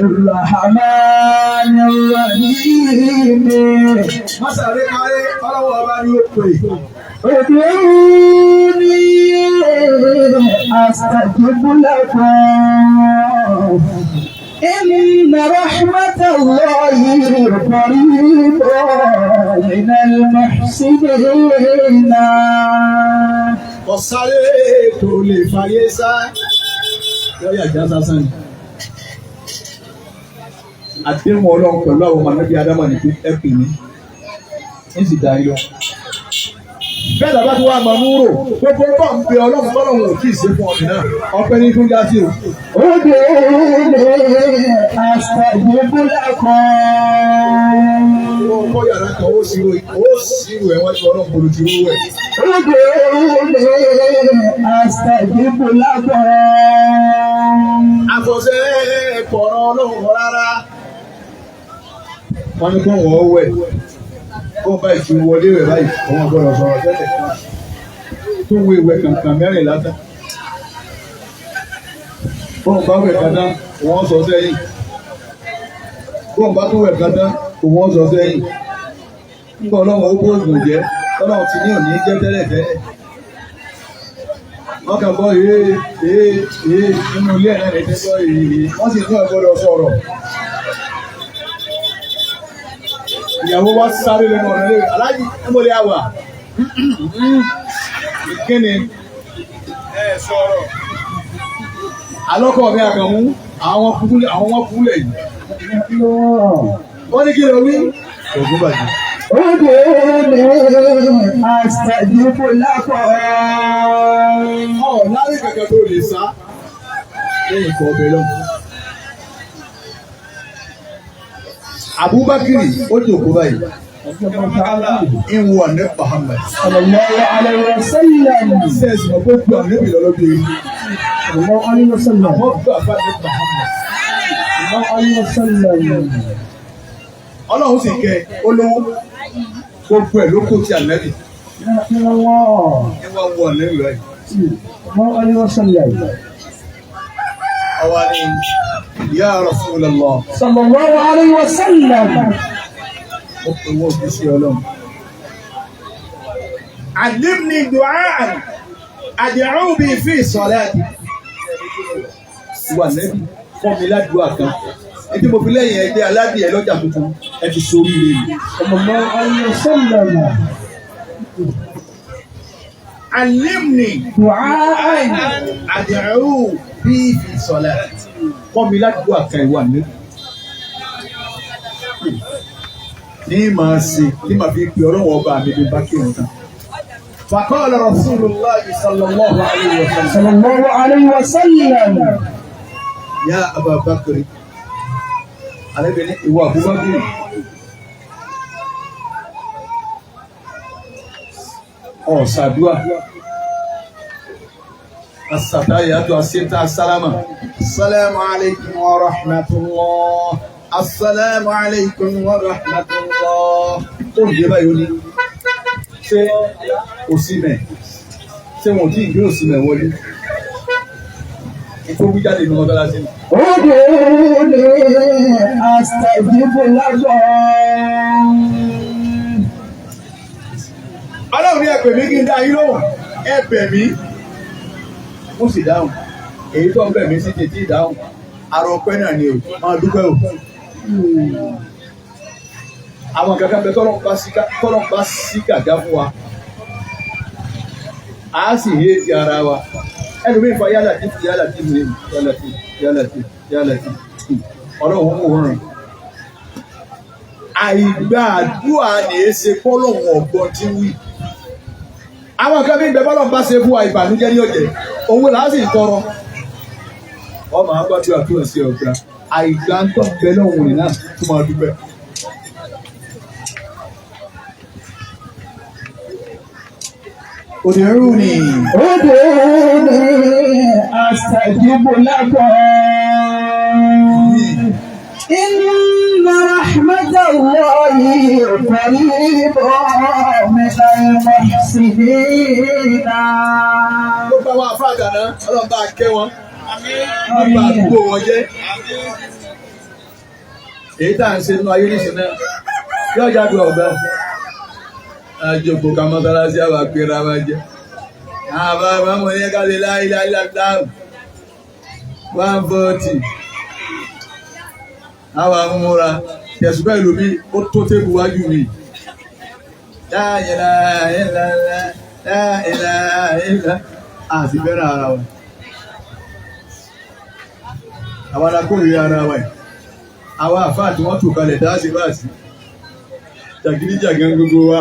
الرحمن الرحيم Masare kare ọlọ́wọ́ ọba ni ó pè. ادعوني أستجب لكم إن رحمة الله قريب من المحسنين. Ọ̀sáré tó lè fàyè sá. Lọ́yà ìjà sásán ni. Àdéhùn ọlọ́run pẹ̀lú àwọn ọmọ anábì Ádámà ní pé ẹ pè mí. Ń sì dá yọ. Bẹ́ẹ̀ làbá tí wàá máa mú rò. Gbogbo bá ń pe ọlọ́run tọ́lọ́run ò tí ì ṣe fún ọ̀dìn náà. Ọpẹ́ ní fún Jásí o. ادعوني أستجب لكم. Ọkọ yàrá kan ó ṣírò ẹ̀wọ̀n tí ọlọ́run kò lè ti rú ẹ̀. ادعوني أستجب لكم. Àfọ̀ṣẹ́ ẹ̀kọ́rọ̀ ọlọ́run rárá. Wọ́n ní kó wọ́n wẹ̀. Kó bá ìṣirò wọlé rẹ̀ báyìí, òun gbọ́dọ̀ sọ̀rọ̀ tẹ́lẹ̀ kan. Tó wo ìwẹ̀ kankan mẹ́rin látàn. Bọ́n bá wẹ̀ kankan, òun sọ sẹ́yìn. Bọ́n bá tó wẹ̀ kankan, òun sọ sẹ́yìn. Nígbà ọlọ́run ó gbóògùn jẹ́, ọlọ́run ti ní òní jẹ́ tẹ́lẹ̀ tẹ́lẹ̀. Wọ́n kàn bọ́ nínú ilé ẹ̀ náà lè ti sọ wọ́n sì tún ẹ̀gbọ́dọ̀ sọ̀rọ̀. Ìyàwó wá sáré lẹ́nu ọ̀nà lé aláàjì ẹmọ́lẹ́ àwà. Kíni ẹ sọ̀rọ̀. Alọ́kọ̀ mi àkànmú àwọn fúnlẹ̀ yìí. Wọ́n ní kí ló wí? Ògún bàjẹ́. ادعوني أستجب لكم. Lárí kankan tó lè sá lẹ́yìn kọ́ ọbẹ̀ lọ. Abubakar ó jòkó báyìí. Ìwọ ànẹ́ Muhammad. صلى الله عليه وسلم. Sẹ́ẹ̀sì mọ̀ gbogbo ànẹ́bì lọ́lọ́dún yìí. صلى الله عليه وسلم. Àwọn gbà bá ànẹ́ Muhammad. صلى الله عليه وسلم. Ọlọ́run sì kẹ́ olówó gbogbo ẹ̀ ló kó ti ànẹ́bì. لا إله إلا الله. Ìwọ wọ ànẹ́bì rẹ̀. صلى الله عليه وسلم. Àwa ni Ya Rasulullah. صلى الله عليه وسلم. Ó pe wọ́n fi sí Ọlọ́run. Allimni du'a'an ad'u bi fi salati. Ìwà nẹ́bí fún mi ládùúgbò kan. Ètí mo fi lẹ́yìn ẹgbẹ́ aládìẹ lọ́jà tuntun ẹ ti sórí rẹ̀ mi. صلى الله عليه وسلم. Allimni دعاء ad'u bi fi salati. Fún mi ládùúgbò kan ìwà nẹ́bí. Ní màá ṣe ní màá fi pe ọlọ́wọ́ ọba mi bí bá kí wọn tán. Faqala Rasulullah sallallahu alayhi wa sallam. صلى الله عليه وسلم. Ya Aba Bakr. Alẹ́bẹ̀ẹ́ ìwọ Abubakar. Ọ̀sàdúà. As-satayatu as-sita as-salama. Assalamu alaykum wa rahmatullah. Assalamu alaykum wa rahmatullah. Ó ń jẹ báyìí ó ní. Ṣé Òsìmẹ̀? Ṣé wọn ò tí ì gbé Òsìmẹ̀ wọlé? Ìfowó jáde ní ọ̀dọ́lá sí. ادعوني أستجب لكم. Ọlọ́run ní ẹ̀pẹ̀ mi kí n dá yín lóhùn. Ẹ̀bẹ̀ mi. Mo sì dáhùn. Èyí tó ń bẹ̀ mí sí tètè dáhùn. Àrò ọpẹ́ náà ni o. Máa dúpẹ́ o. Àwọn kankan bẹ tọ́lọ́ bá sí gàgá fún wa. A sì yé ti ara wa. Ẹlòmíì fa yálà tí yálà tí mi yálà tí yálà tí yálà tí. Ọlọ́run kò rìn. Àìgbà àdúrà ni è ṣe fọ́lọ́hún ọ̀gbọ́n tí wí. Àwọn kan bí bẹ́ẹ̀ bọ́lọ̀ bá ṣe fún wa ìbànújẹ́ ní ọ̀jẹ̀. Òun là á sì tọrọ. Ọmọ agbájú àtúnṣe sí ọ̀gá. Àìgbà ń tọ́ bẹ́ẹ̀ lọ́hùn rìn náà tó máa dúpẹ́. Ud'uni. ادعوني أستجب لكم. إن رحمة الله قريب من المحسنين. Gbogbo àwọn àfáàdà náà, ọlọ́run bá kẹ́ wọn. Nígbà àdúgbò wọn jẹ́. Èyí tá à ń ṣe nínú ayé níṣẹ́ náà, yóò jáde ọ̀gá. Àjòkò ká mọ́sálásí àwọn àpèrè àwọn jẹ́. Àbá àmọ́ ní ká lè láìláìláìláì. 140. Àwọn amúra tẹ̀sùbá ìlú mi ó tó tébù wájú mi. Láìláìláìláìláìláìláì. Àti fẹ́ràn ara wa. Àwọn alákòrò ara wa yìí. Àwọn àfáà tí wọ́n tò kalẹ̀ dáàsì báàsì. Jàgídíjàgan gbogbo wa,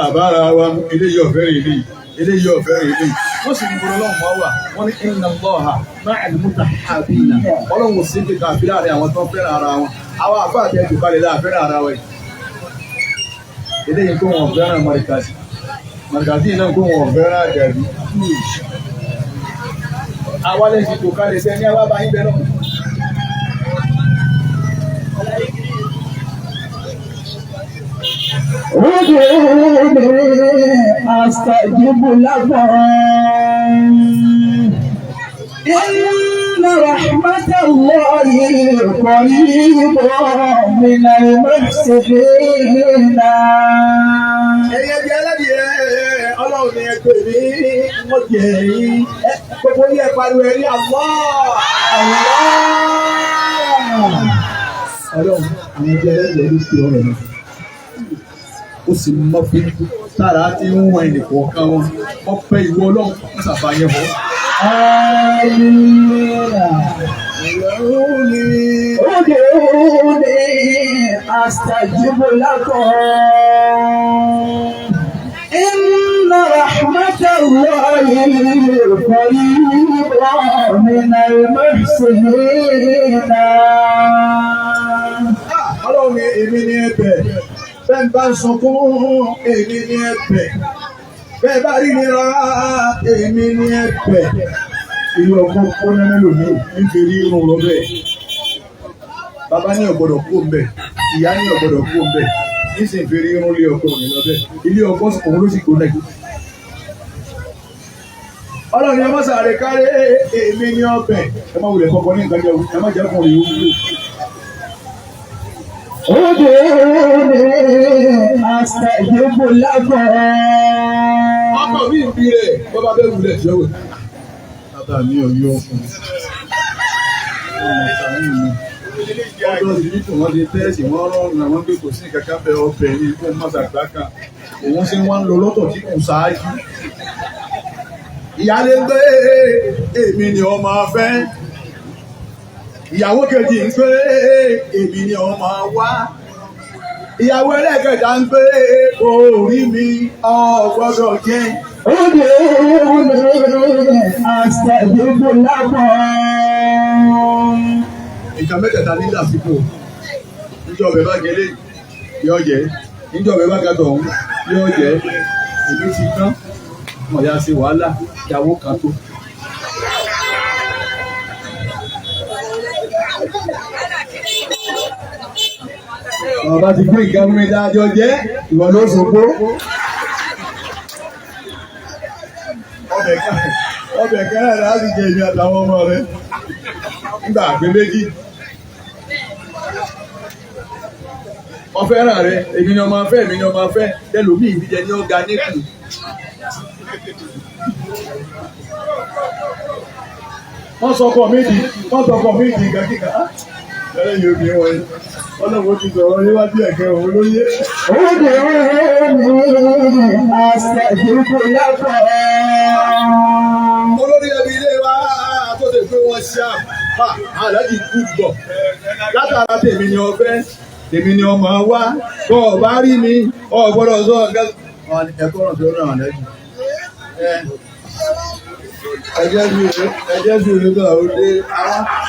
àbára wa mú eléyìí ọ̀fẹ́ rẹ̀ eléyìí, eléyìí ọ̀fẹ́ rẹ̀ eléyìí. Wọ́n sì ní gbogbo ọlọ́run wọ́n wà, wọ́n ní inna Allaha ma'al mutahabina. Ọlọ́run sì ń fi kàfí láàrin àwọn tó ń fẹ́ràn ara wọn. Àwọn àfáà tẹ́ tò kalẹ̀ láà fẹ́ràn ara wa yìí. Eléyìí kó wọn fẹ́ràn Mọ̀rìkàsì. Mọ̀rìkàsì náà kó wọn fẹ́ràn Àjàbí. Àwa lè sì tò kalẹ̀ sẹ́ ní àwa bá yín bẹ́ẹ̀ náà. ادعوني أستجب لكم إن رحمة الله قريب من المحسنين. Ẹyẹ bí aládìẹ ọlọ́run ni ẹ pè mí, wọ́n jẹ yín. Gbogbo yẹ pariwo ẹ ní Allah. Ọlọ́run àwọn ẹgbẹ́ ẹlẹ́dẹ̀ẹ́ ló fi ọ̀rọ̀ náà. Ó sì mọ fún tára tí ń wọ ẹnìkọ̀ọ̀kan wọn. Wọ́n pẹ́ ìwọ ọlọ́run wọ́n sàbà yẹn bọ́. ادعوني أستجب لكم إن رحمة الله قريب من المحسنين. Ọlọ́run ni èmi ní ẹ̀bẹ̀, bẹ́ẹ̀ bá ń sunkún èmi ní ẹ̀bẹ̀, bẹ́ẹ̀ bá rí nira èmi ní ẹ̀bẹ̀. Ìlú ọkọ̀ kọ́nà lónìí nítorí irun lọ bẹ́ẹ̀. Bàbá ní ọ̀gbọ́dọ̀ kó ń bẹ̀, ìyá ní ọ̀gbọ́dọ̀ kó ń bẹ̀, nísìnyí fèrè irun lé ọkọ̀ òní lọ bẹ́ẹ̀. Ilé ọkọ̀ òun ló sì kó náà. Ọlọ́run ẹ má sàrè kárí èmi ní ọbẹ̀. Ẹ má wulẹ̀ kọ̀ọ̀kan ní nǹkan jẹun, ẹ má jẹ́ ọkùnrin yòówù. ادعوني أستجب لكم. Ọkọ̀ mi ń bí rẹ̀, bọ́bá bẹ́ẹ̀ wulẹ̀ tí ó wẹ̀. Bàbá mi ò yọ ọkùnrin. Ọdún ìlú tí wọ́n ti tẹ́ẹ̀sì wọ́n rọrùn àwọn pé kò sí kankan bẹ ọbẹ̀ ní ikú mọ́sàgbá kan. Òun sì wá ń lo lọ́tọ̀ tí kò ṣáájú. Ìyáálé ń gbé èmi ni ọmọ afẹ́. Ìyàwó kejì ń gbé èmi ni ọmọ wá. Ìyàwó ẹlẹ́kẹ̀ẹ́ta ń gbé orí mi ò gbọ́dọ̀ jẹ́. ادعوني أستجب لكم. Ìka mẹ́tẹ̀ẹ̀ta ní lásìkò. Níjọ́ ọbẹ̀ bá gẹlé yóò jẹ́. Níjọ́ ọbẹ̀ bá gàtọ̀ ọ̀hún yóò jẹ́. Èmi ti tán. Mọ̀ ya ṣe wàhálà ìyàwó kan tó. Bàbá ti gbé nǹkan fún mi dájọ́ jẹ́ ìwọ ló sòpó. Ọbẹ̀ kẹ́rẹ̀ láti jẹ ìyá àtàwọn ọmọ rẹ̀. Nígbà àgbẹ̀ méjì. Wọ́n fẹ́ràn rẹ̀, èmi ni ọmọ afẹ́, èmi ni ọmọ afẹ́, tẹ́lómi ìdíjẹ ní ọ̀gá nípù. Wọ́n sọkọ̀ méjì nǹkan kíkà. Lẹ́yìn yóò bí wọ́n yìí. Ọlọ́run ti sọ̀rọ̀ níwájú ẹ̀kẹ́ òun lóyè. ادعوني أستجب لكم. Olórí ẹbí ilé wa tó lè gbé wọn ṣá aláàjì kú bọ̀. Látara tèmi ni ọbẹ̀, tèmi ni ọmọ wa. Bọ́ ọ bá rí mi, ọ gbọ́dọ̀ sọ ọ̀gá. Ẹ̀kọ́ ọ̀rọ̀ tó ràn án lẹ́yìn. Ẹjẹ́ bí orí bá ó dé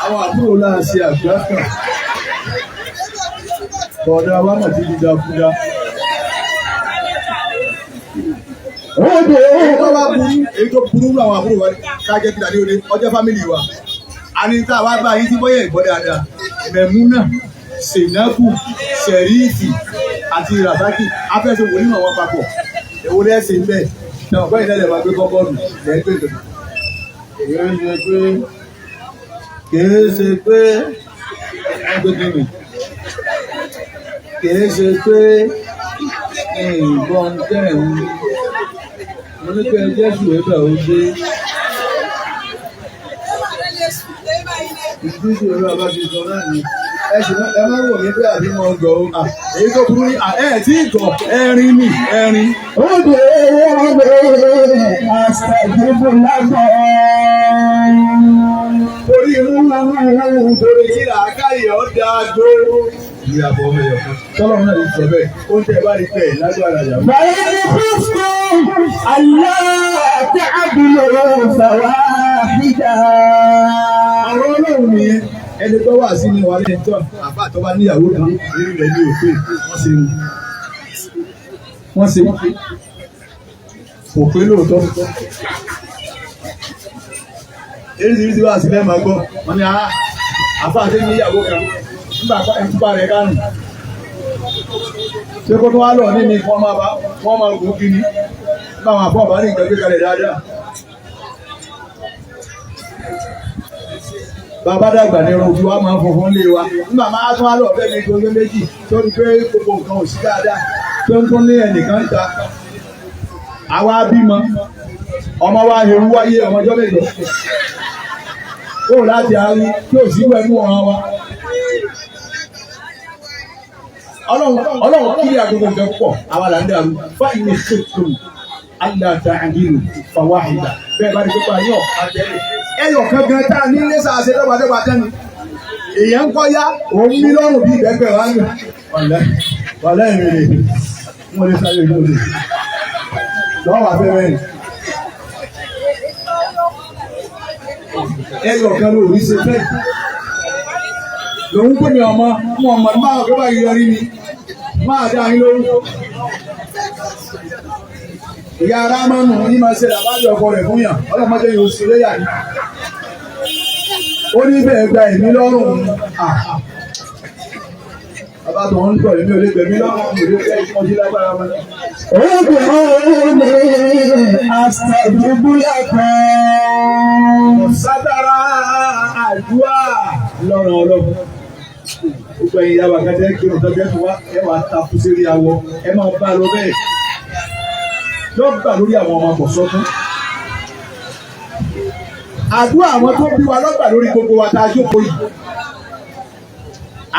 àwọn àbúrò náà ṣe àgbà kan. Bọ̀dá wa mọ̀ sí dídá fúdá. Èyí tó burú àwọn àbúrò wa kájẹ́ kí dàdé olè ọjọ́ fámìlì wa. A ní tá a wá bá yín tí bọ́yẹ̀ ìgbọ́ dáadáa. Mẹ̀múnà, Sènábù, Ṣẹ̀rífì àti Ràzákì afẹ́fẹ́ wò nínú àwọn papọ̀ èwo lẹ́sìn bẹ́ẹ̀ náà ọ̀pọ̀ ìdẹ́lẹ̀ máa gbé kọ́kọ́ọ̀dù lẹ́gbẹ̀ẹ́ kìí ṣe pé ìbọn tẹ̀hún mo ní pé Jésù ẹ̀bẹ̀ ó dé ìdíjú ẹ̀rọ abájú náà ni ẹ̀sìn ẹ máa ń wò mí pé àbí mo ń gọ̀ ọ́ èyí tó burú ní tí ìgọ̀ ẹ̀rín ni ẹ̀rín. ó dé àṣàjùbọ̀ lágbọ̀. Torí irú torí kí làákàyè ọ̀dà gbó. Ìyàbọ̀ ọmọ ẹ̀yọ̀ kan. Tọ́lọ̀ náà ti sọ bẹ́ẹ̀. Ó ń tẹ̀ bá rí pẹ̀ lágbára yàrá. Bàyá ni Kristo aláàtẹ̀ àbúrò fàwáhídà. Àwọn ọlọ́run nìyẹn. Ẹni tó wà sí ni wà lẹ́yìn tó àbá tó bá níyàwó kan nínú rẹ̀ ní òfin. Wọ́n ṣe kò pé lóòótọ́. Eréṣiríṣi wà sí lẹ́ẹ̀mọ́ gbọ́. Wọ́n ní àbá àti níyàwó kan. Nígbà ìtúpa rẹ̀ kánù. Ṣé kó tó wá lọ ní ni wọ́n máa gùn kí ni? Nígbà àwọn àbọ̀ bá ní nǹkan gbé kalẹ̀ dáadáa. Bàbá dàgbà ní ọrùn ojú wa máa ń funfun lé wa. Nígbà máa tún wá lọ bẹ́ẹ̀ ní ìjọba méjì tó ń pé gbogbo nǹkan ò sí dáadáa tó ń tún ní ẹnìkan ta. Àwa bímọ, ọmọ wa ewu wáyé ọmọjọ́ mélòó. Kó láti àárín tí ò sí wẹ̀mú ọ̀ràn wa. Ọlọ́run kí ni agogo nǹkan pọ̀ àwa là ń dàrú fáìní ṣètò aláta àdínù fàwáhìdà bẹ́ẹ̀ bá ní pípa yọ̀ àtẹ̀lé ẹyọ̀ kankan tá a ní ilé sàṣẹ lọ́gbàdẹ́gbà tẹ́ni èèyàn ń kọ́ yá òun ní lọ́rùn bí ìgbẹ́gbẹ́ wa ń lò wàlẹ́ ìrìnlẹ̀ mo lè sáré ìlú òde lọ́wọ́ abẹ́rẹ́ ni ẹyọ̀ kan ló rí ṣe fẹ́ lòun pè mí ọmọ mú ọmọ ní báwọn kọ́ báyìí yọrí ni máa dá yín lórúkọ. Ìyá ara máa ń nù ní máa ṣe làbájọ ọkọ rẹ̀ fún yàn ọlọ́mọdé yóò sì léyà ní. Ó ní bẹ́ẹ̀ gba èmi lọ́rùn. Bàbá tó ń tọ̀ èmi ò lè gbẹ̀mí lọ́rùn ìlú fẹ́ ìmọ̀jú lágbára wọn. Obìnrin ni àṣàjùbúlẹ̀ kan. Sátara àdúrà lọ́rùn ọlọ́run. Gbogbo ẹ̀yin yàrá kẹ́tẹ́ kí ọ̀dọ́ bẹ́ẹ̀ fún wa ẹ wà takú sí rí awọ ẹ máa bá lọ bẹ́ẹ̀. Lọ́gbà lórí àwọn ọmọ àpọ̀ sọ́tún. Àdúrà àwọn tó bí wa lọ́gbà lórí gbogbo wa tá a jókòó yìí.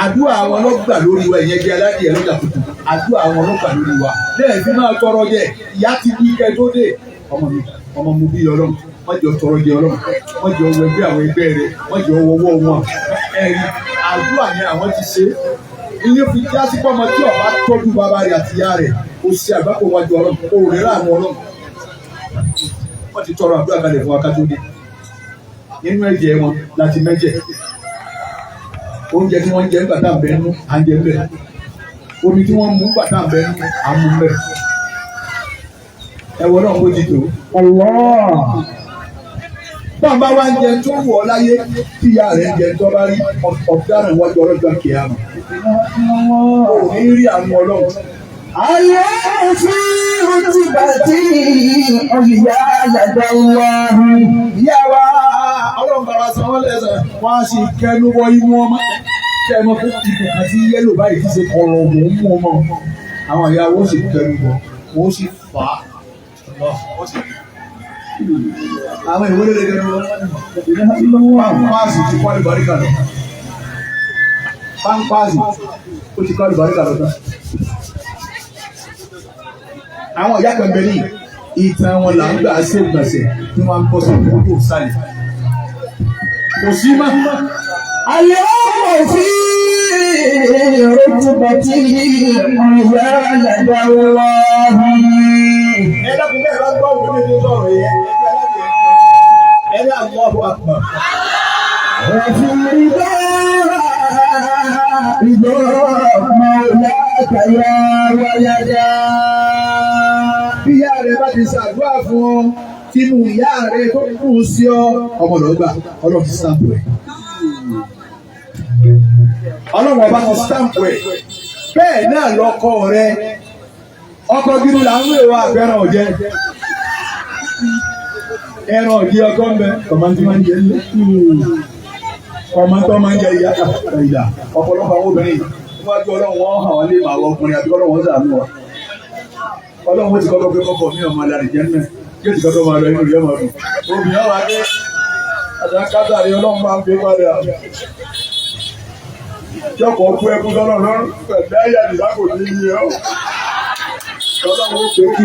Àdúrà àwọn lọ́gbà lórí wa ìyẹn jẹ́ aládìẹ lọ́jà tuntun. Àdúrà àwọn lọ́gbà lórí wa. Lẹ́yìn tí máa tọrọ jẹ, ìyá ti bí kẹ́ tó dé. Ọmọ mi bí ọlọ́run, wọ́n jọ tọrọ jẹ ọlọ́run, wọ́n jọ wọ ẹgbẹ́ àwọn ẹgbẹ́ rẹ̀, wọ́n jọ wọwọ́ wọn. Ẹ̀rí àdúrà ni àwọn ti ṣe. Ilé fi já sí pọ́nmọ tí ọba tọ́jú bàbá rẹ̀ àti ìyá rẹ̀. Ó ṣe àgbákò wájú ọlọ́run, ó rẹ̀ láàánú ọlọ́run. Wọ́n ti tọrọ àdúrà kalẹ̀ fún akátó dé. Nínú ẹ̀jẹ̀ wọn láti mẹ́jẹ̀. Oúnjẹ tí wọ́n ń jẹ nígbà tá à ń bẹ nínú à ń jẹ bẹ́ẹ̀. Omi tí wọ́n mú nígbà tá à ń bẹ nínú à ń mú bẹ́ẹ̀. Ẹ̀wọ̀n náà kó ti tò. Bàbá wa ń jẹ tó wù ọ́ láyé tí ìyá rẹ̀ ń jẹ tó bá rí ọ̀daràn wájú ọlọ́jọ́ kìámà. Ó ní rí àwọn ọlọ́run. Ayé fi ojú bàtí ọ̀yà yàgbà wá. Ìyá wa ọlọ́run bàbá san wọ́n lẹ́sẹ̀ wọ́n á sì kẹnu wọ imú ọmọ. Kẹ́ ẹ mọ̀ pé ìbò àti yẹ́lò báyìí ti ṣe kọ̀rọ̀ òun mú ọmọ. Àwọn ìyá wo sì kẹnu bọ̀, wọ́n sì fà á. Àwọn ìwé lè kẹnu wọn. Pámpáàsì ti kọ́ àlùbáríkà lọ. Pámpáàsì ó ti kọ́ àlùbáríkà lọ tán. Àwọn ìyá kan bẹ ní ìtàn wọn là ń gbà ṣe ìgbọ̀nsẹ̀ tí wọ́n ń bọ́ sí ìdúró sálẹ̀. Kò sí mọ́. Ayé ọmọ sí ojú bàtí ọ̀yà yàgbà wá. Ẹ dákun bẹ́ẹ̀ bá gbọ́ òun ní sọ̀rọ̀ yẹn. Ẹ ní àwọn ọ̀bọ̀ àpò. Ẹ̀fìn ìgbà ọmọ ìlàkàyà wáyàdá. Bí ìyá rẹ̀ bá ti ṣàdúrà fún ọ, tínú ìyá rẹ̀ tó kù sí ọ, ọmọ lọ́gbà, ọlọ́run ti stampu ẹ̀. Ọlọ́run ọba ti stampu ẹ̀. bẹ́ẹ̀ náà lọ́kọ rẹ ọkọ gidi là ń wé wa àgbẹ̀ràn ọ̀jẹ́ ẹran ọ̀jẹ́ ọkọ ń bẹ kọ̀mọ́ntì máa ń jẹ ilé kọ̀mọ́ntì máa ń jẹ ìyá ìyá ọ̀pọ̀lọpọ̀ àwọn obìnrin níwájú ọlọ́run wọn hàn wọ́n lé màá ọkùnrin àti ọlọ́run wọn sàánú wa ọlọ́run ti kọ́kọ́ pé kọ́kọ́ mi ọmọ alẹ́ àdìjẹ́ náà yóò ti kọ́kọ́ máa lọ inú ìyá máa dùn obìnrin wa dé àtàkátà ni ọlọ́run máa ń gbé padà jọ́kọ̀ fún ẹkún lọ́rọ̀ lọ́rùn pẹ̀lú ayé àdìsákò ní iye ọ́ ọlọ́run ó pé kí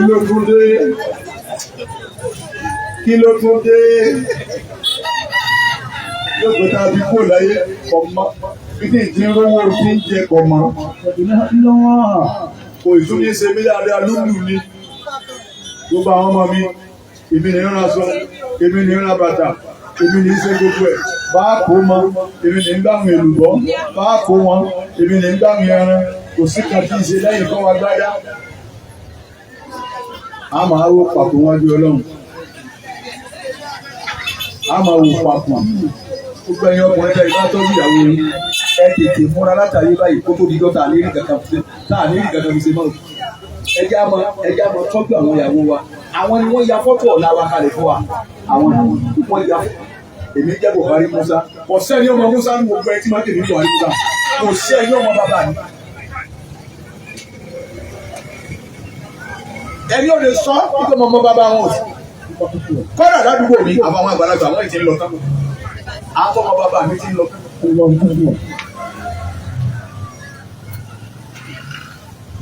ló tún dé yóò gbé tàbí kó láyé ọmọ títí tí ń rówó tí ń jẹ ọmọ kò ìtúní ṣe mílíọ̀dá lúlù ní gbogbo àwọn ọmọ mi èmi ní ìrìnà sọ èmi ní ìrìnà bàtà èmi ní ṣe gbogbo ẹ̀ bá kó mọ èmi ní gbàmù èlùbọ́ bá kó wọn èmi ní gbàmù ẹran kò sí kan tí ń ṣe lẹ́yìn kọ́ wa gbáyà a máa wó papọ̀ wájú ọlọ́run a máa wò papọ̀ gbogbo ẹ̀yin ọkùnrin tẹ́ ìbá tọ́jú ìyàwó yín ẹ tètè múra látàrí báyìí kó tó di dọ́tà àlérí kankan fi ṣe mọ́ ẹjẹ́ àmọ́ tọ́jú àwọn ìyàwó wa àwọn ni wọ́n ya fọ́tò ọ̀la wa kalẹ̀ fún wa àwọn ni wọ́n ya èmi jẹ́ Buhari Musa kò sẹ́ni ọmọ Musa ní gbogbo ẹ tí máa tèmi Buhari Musa kò sẹ́ni ọmọ bàbá mi. ẹni ò lè sọ nípa ọmọ bàbá wọn ò sí kọ́dà ládùúgbò mi àwọn àgbàlagbà àwọn ìtì ń lọ tán àwọn ọmọ bàbá mi ti ń lọ tán.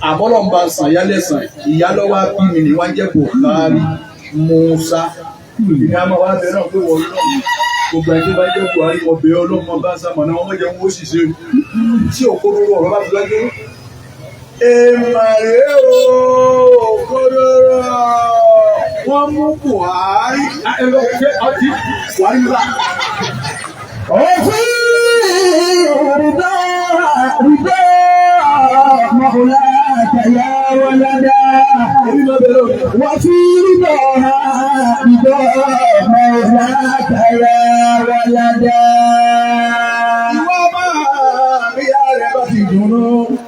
àbọ̀lọ̀ ń bá sàn yálẹ̀sàn ìyá lọ́wọ́ bí mi ní wọ́n jẹ́ Buhari Musa ìní àmọ́ wá bẹ náà pé wọ́n náà gbogbo ẹni tó bá jẹ́ Buhari wọ́n bẹ ọlọ́mọ bá sàmọ̀ náà wọ́n jẹ́ wọ́n sì ṣe tí òkúrò ọ̀rọ̀ bá fi lọ́jọ́ èmàrè òkúrò wọ́n mú Buhari Buhari ńlá. مولاك يا ولدا وفي رضاها رضا مولاك يا ولدا ìyá rẹ̀ bá ti dùnnú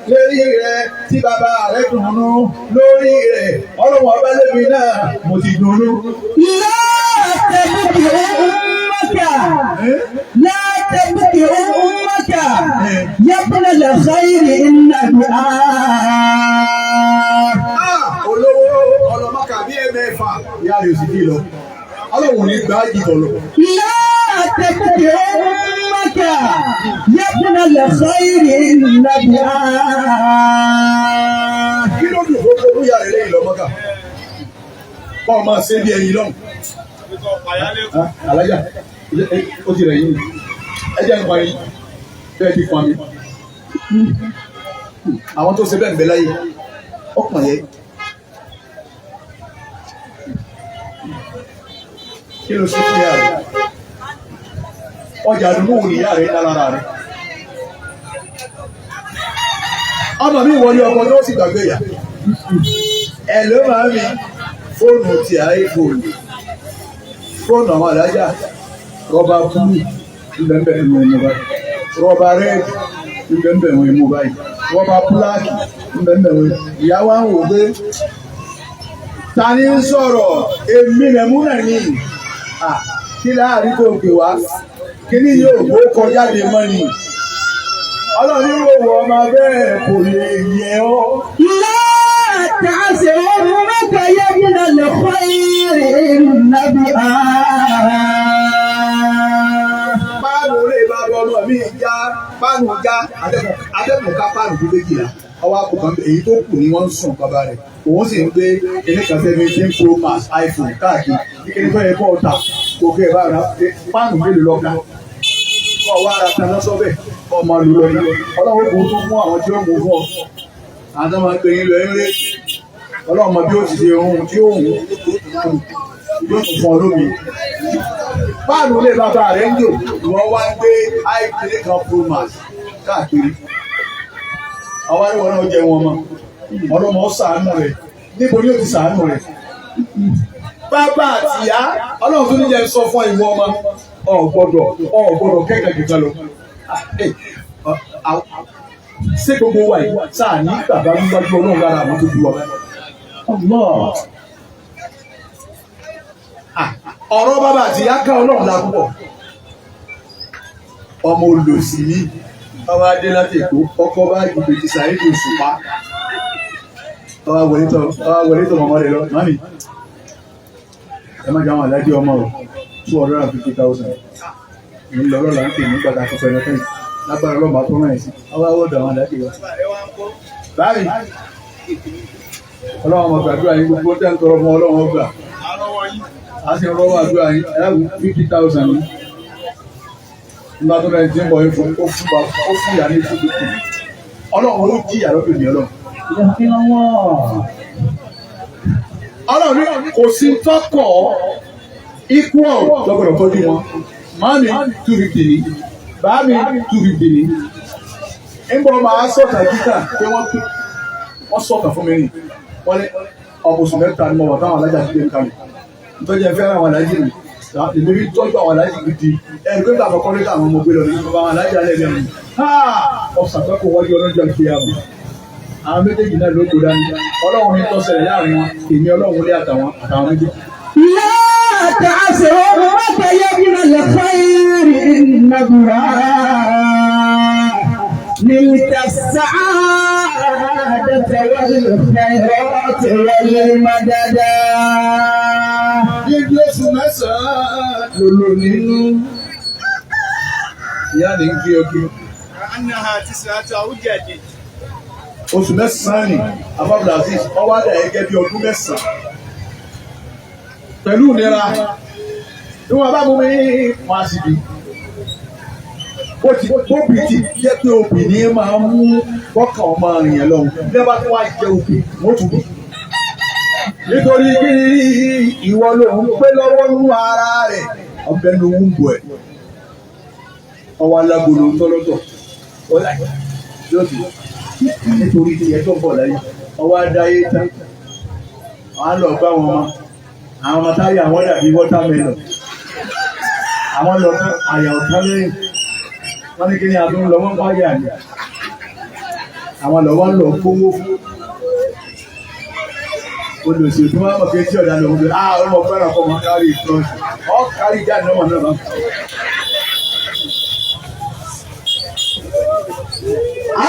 lórí rẹ̀ tí bàbá rẹ̀ dùnnú lórí rẹ̀ ọlọ́wọ́ ọba lẹ́bi náà mo ti dùnnú. لا تبكي أمك يا ابن الخير إن دعاء olówó ọlọ́mọkà bí ẹ̀mẹ́fà ìyá rẹ̀ sì kí lọ ọlọ́wọ́ ní gbá ìbọn lọ. لا تبكي أمك يا ابن الخير إن دعاء kí ló dùn gbogbo bóyá rẹ̀ lẹ́yìn lọ́mọkà kọ́ ọ máa ṣe bí ẹyin lọ́hùn. alájà ó ti rẹ̀ yín ẹjẹ́ ń pa yín bẹ́ẹ̀ ti fún mi àwọn tó ṣe bẹ́ẹ̀ ń bẹ láyé ọkàn yẹ kí ló ṣe fún ìyá rẹ̀ ọjà àdúgbò wò ní ìyá rẹ̀ ńlá lára rẹ̀ ọmọ mi wọlé ọkọ tó sì gbàgbé ìyá ẹ ló máa mi fóònù ti iPhone fóònù àwọn alájà rọba búlù ìbẹ̀m̀bẹ̀ ìwọ̀n ìmú báyìí rọba rẹ́ẹ̀dì ìbẹ̀m̀bẹ̀ ìwọ̀n ìmú báyìí rọba púláàkì ìbẹ̀m̀bẹ̀ ìwọ̀n ìyàwó àwọn òwe ta ni ń sọ̀rọ̀ èmi lẹ̀múnà ní kí láàrin tó gbé wá kí ní yóò gbó kọjá lè mọ́ ni ọlọ́run ló wọ ọmọ bẹ́ẹ̀ kò lè yẹ ọ́. تعسر أمك يا ابن الخير النبي páànù lè bá ọmọ mi já páànù já atẹ́kùn ká páànù tó méjìlá ọwọ́ àkùkàn èyí tó kù ni wọ́n ń sùn bàbá rẹ̀ òun sì ń gbé ẹnìkan 17 Pro Max iPhone káàkiri kíkiri fẹ́ ẹ̀kọ́ ọ̀tà kò kẹ́ ẹ̀ bá ra páànù mélòó lọ́ka kọ́ wá ara tán lọ́sọ́bẹ̀ ọmọ lùlọ ni ọlọ́run kò tún mú àwọn tí ó mú fún ọ àti àwọn akpè yín lọ eré ọlọ́run mọ bí ó ti ṣe ohun tí ó hùn yóò tún fún ọ lómi. Páànù lè bàbá rẹ̀ ń jò wọ́n wá ń gbé iPhone kan Pro Max káàkiri. Àwọn àríwọ̀ náà jẹ wọn mọ́. Ọlọ́mọ ṣàánú rẹ̀. Níbo ni ó ti ṣàánú rẹ̀? Bàbá àtìyá ọlọ́run tó níjẹ́ sọ fún ìwọ ọmọ ọ̀gbọ́dọ̀ kẹ́kẹ́ kíkan lọ. ṣé gbogbo wa yìí sáà ní bàbá níwájú ọlọ́run lára àwọn tó bí wa. ọ̀rọ̀ bàbá àti ìyá ká ọlọ́run la púpọ̀. ọmọ olùsí ní ọwọ́ adé láti èkó ọkọ̀ bá ìgbèjì sàrédì òṣùpá ọwọ́ wọlé tó mọ̀mọ́ rẹ̀ lọ mami ẹ má jẹ́ àwọn àlájẹ́ ọmọ rẹ̀ 250,000 ní lọ́rọ̀ là ń pè ní gbàgbà tó fẹ́rẹ́ fẹ́yìn lágbára ọlọ́mọ àtọ́rọ̀ ẹ̀ sí ọwọ́ àwọ̀dọ̀ àwọn àlájẹ́ wa. báyìí ọlọ́run ọmọ gbàdúrà yín gbogbo tẹ́ ń tọrọ fún ọlọ́run ọgbà á sì rọ́wọ́ àdúrà yín ẹ̀rọ 50,000 ní nígbà tó bẹ̀rẹ̀ tí ń bọ̀ yín fún ó fún ìyá ní ìfúdù kù ọlọ́run ló jí ìyá lọ́dún ní ọlọ́run. ọlọ́run kò sí tọ́kọ̀ ikú ọ̀rọ̀ lọ́gbọ̀dọ̀ tọ́jú wọn màámi 250 ní bàámi 250 ní ń bọ̀ máa sọ̀tà jíkà pé wọ́n sọ̀tà fún mi ní wọ́n ní ọkùnrin mẹ́ta ni mo wọ̀ táwọn alájà ti dé kalẹ̀ nítorí ẹ fẹ́ràn àwọn alájì mi ìbírí tọ́jú àwọn alájì gidi ẹni pé bàbá kọ́lé káwọn ọmọ gbé lọ ní bàbá àwọn alájì alẹ́ lẹ́nu ọ̀sán pẹ́ kó wájú ọlọ́jọ́ ìpè àmọ́ àwọn méjèèjì náà ló kó dání ọlọ́run ní tọ́sẹ̀lẹ̀ láàrin wọn èmi ọlọ́run lé àtàwọn méjèèjì. láti àṣẹ ọmọ yẹ́bùnà lè fẹ́ ìrìn nàbùrà nílùú السعادة والخيرات والمددا. Yíyí oṣù mẹ́sàn-án lòlò nínú. Ìyá ni ń gbé ọdún. Annaha tis'atu awjad. Oṣù mẹ́sàn-án ni Abábùlà Aziz ọwọ́ àdá ẹgẹ́ bí ọdún mẹ́sàn-án. Pẹ̀lú ìnira, tí wọ́n bá mú mi wọ́n á sì bí. Tóbi ti jẹ́ pé obìnrin máa ń mú bọ́kàn ọmọ èèyàn lọ́wọ́. Lẹ́bàá tí wọ́n á jẹ òkè, wọ́n tún bí. Nítorí kí ìwọ ló ń pé lọ́wọ́ nú ara rẹ̀, ọbẹ̀ ló ń bọ̀ ẹ̀. Ọwọ́ alágolo tọ́lọ́tọ̀, yóò ti nítorí ti ẹjọ́ bọ̀ láyé. Ọwọ́ adáyé tán, wọ́n á lọ bá wọn mọ́. Àwọn ọmọ táyà wọ́n dàbí wọ́támẹ́lọ̀. Àwọn lọ fún àyà ọ̀tá lẹ́yìn. Wọ́n ní kí ni àdún lọ wọ́n báyà ní. Àwọn lọ wọ́n lọ kówó fún. Olùsèlú tí wọ́n mọ̀ pé tí ọ̀dà lòun bẹ̀rẹ̀ ọmọ fẹ́ràn kọ́ mọ kárí ìtọ́jú. Ọ kárí jáde náà náà bá.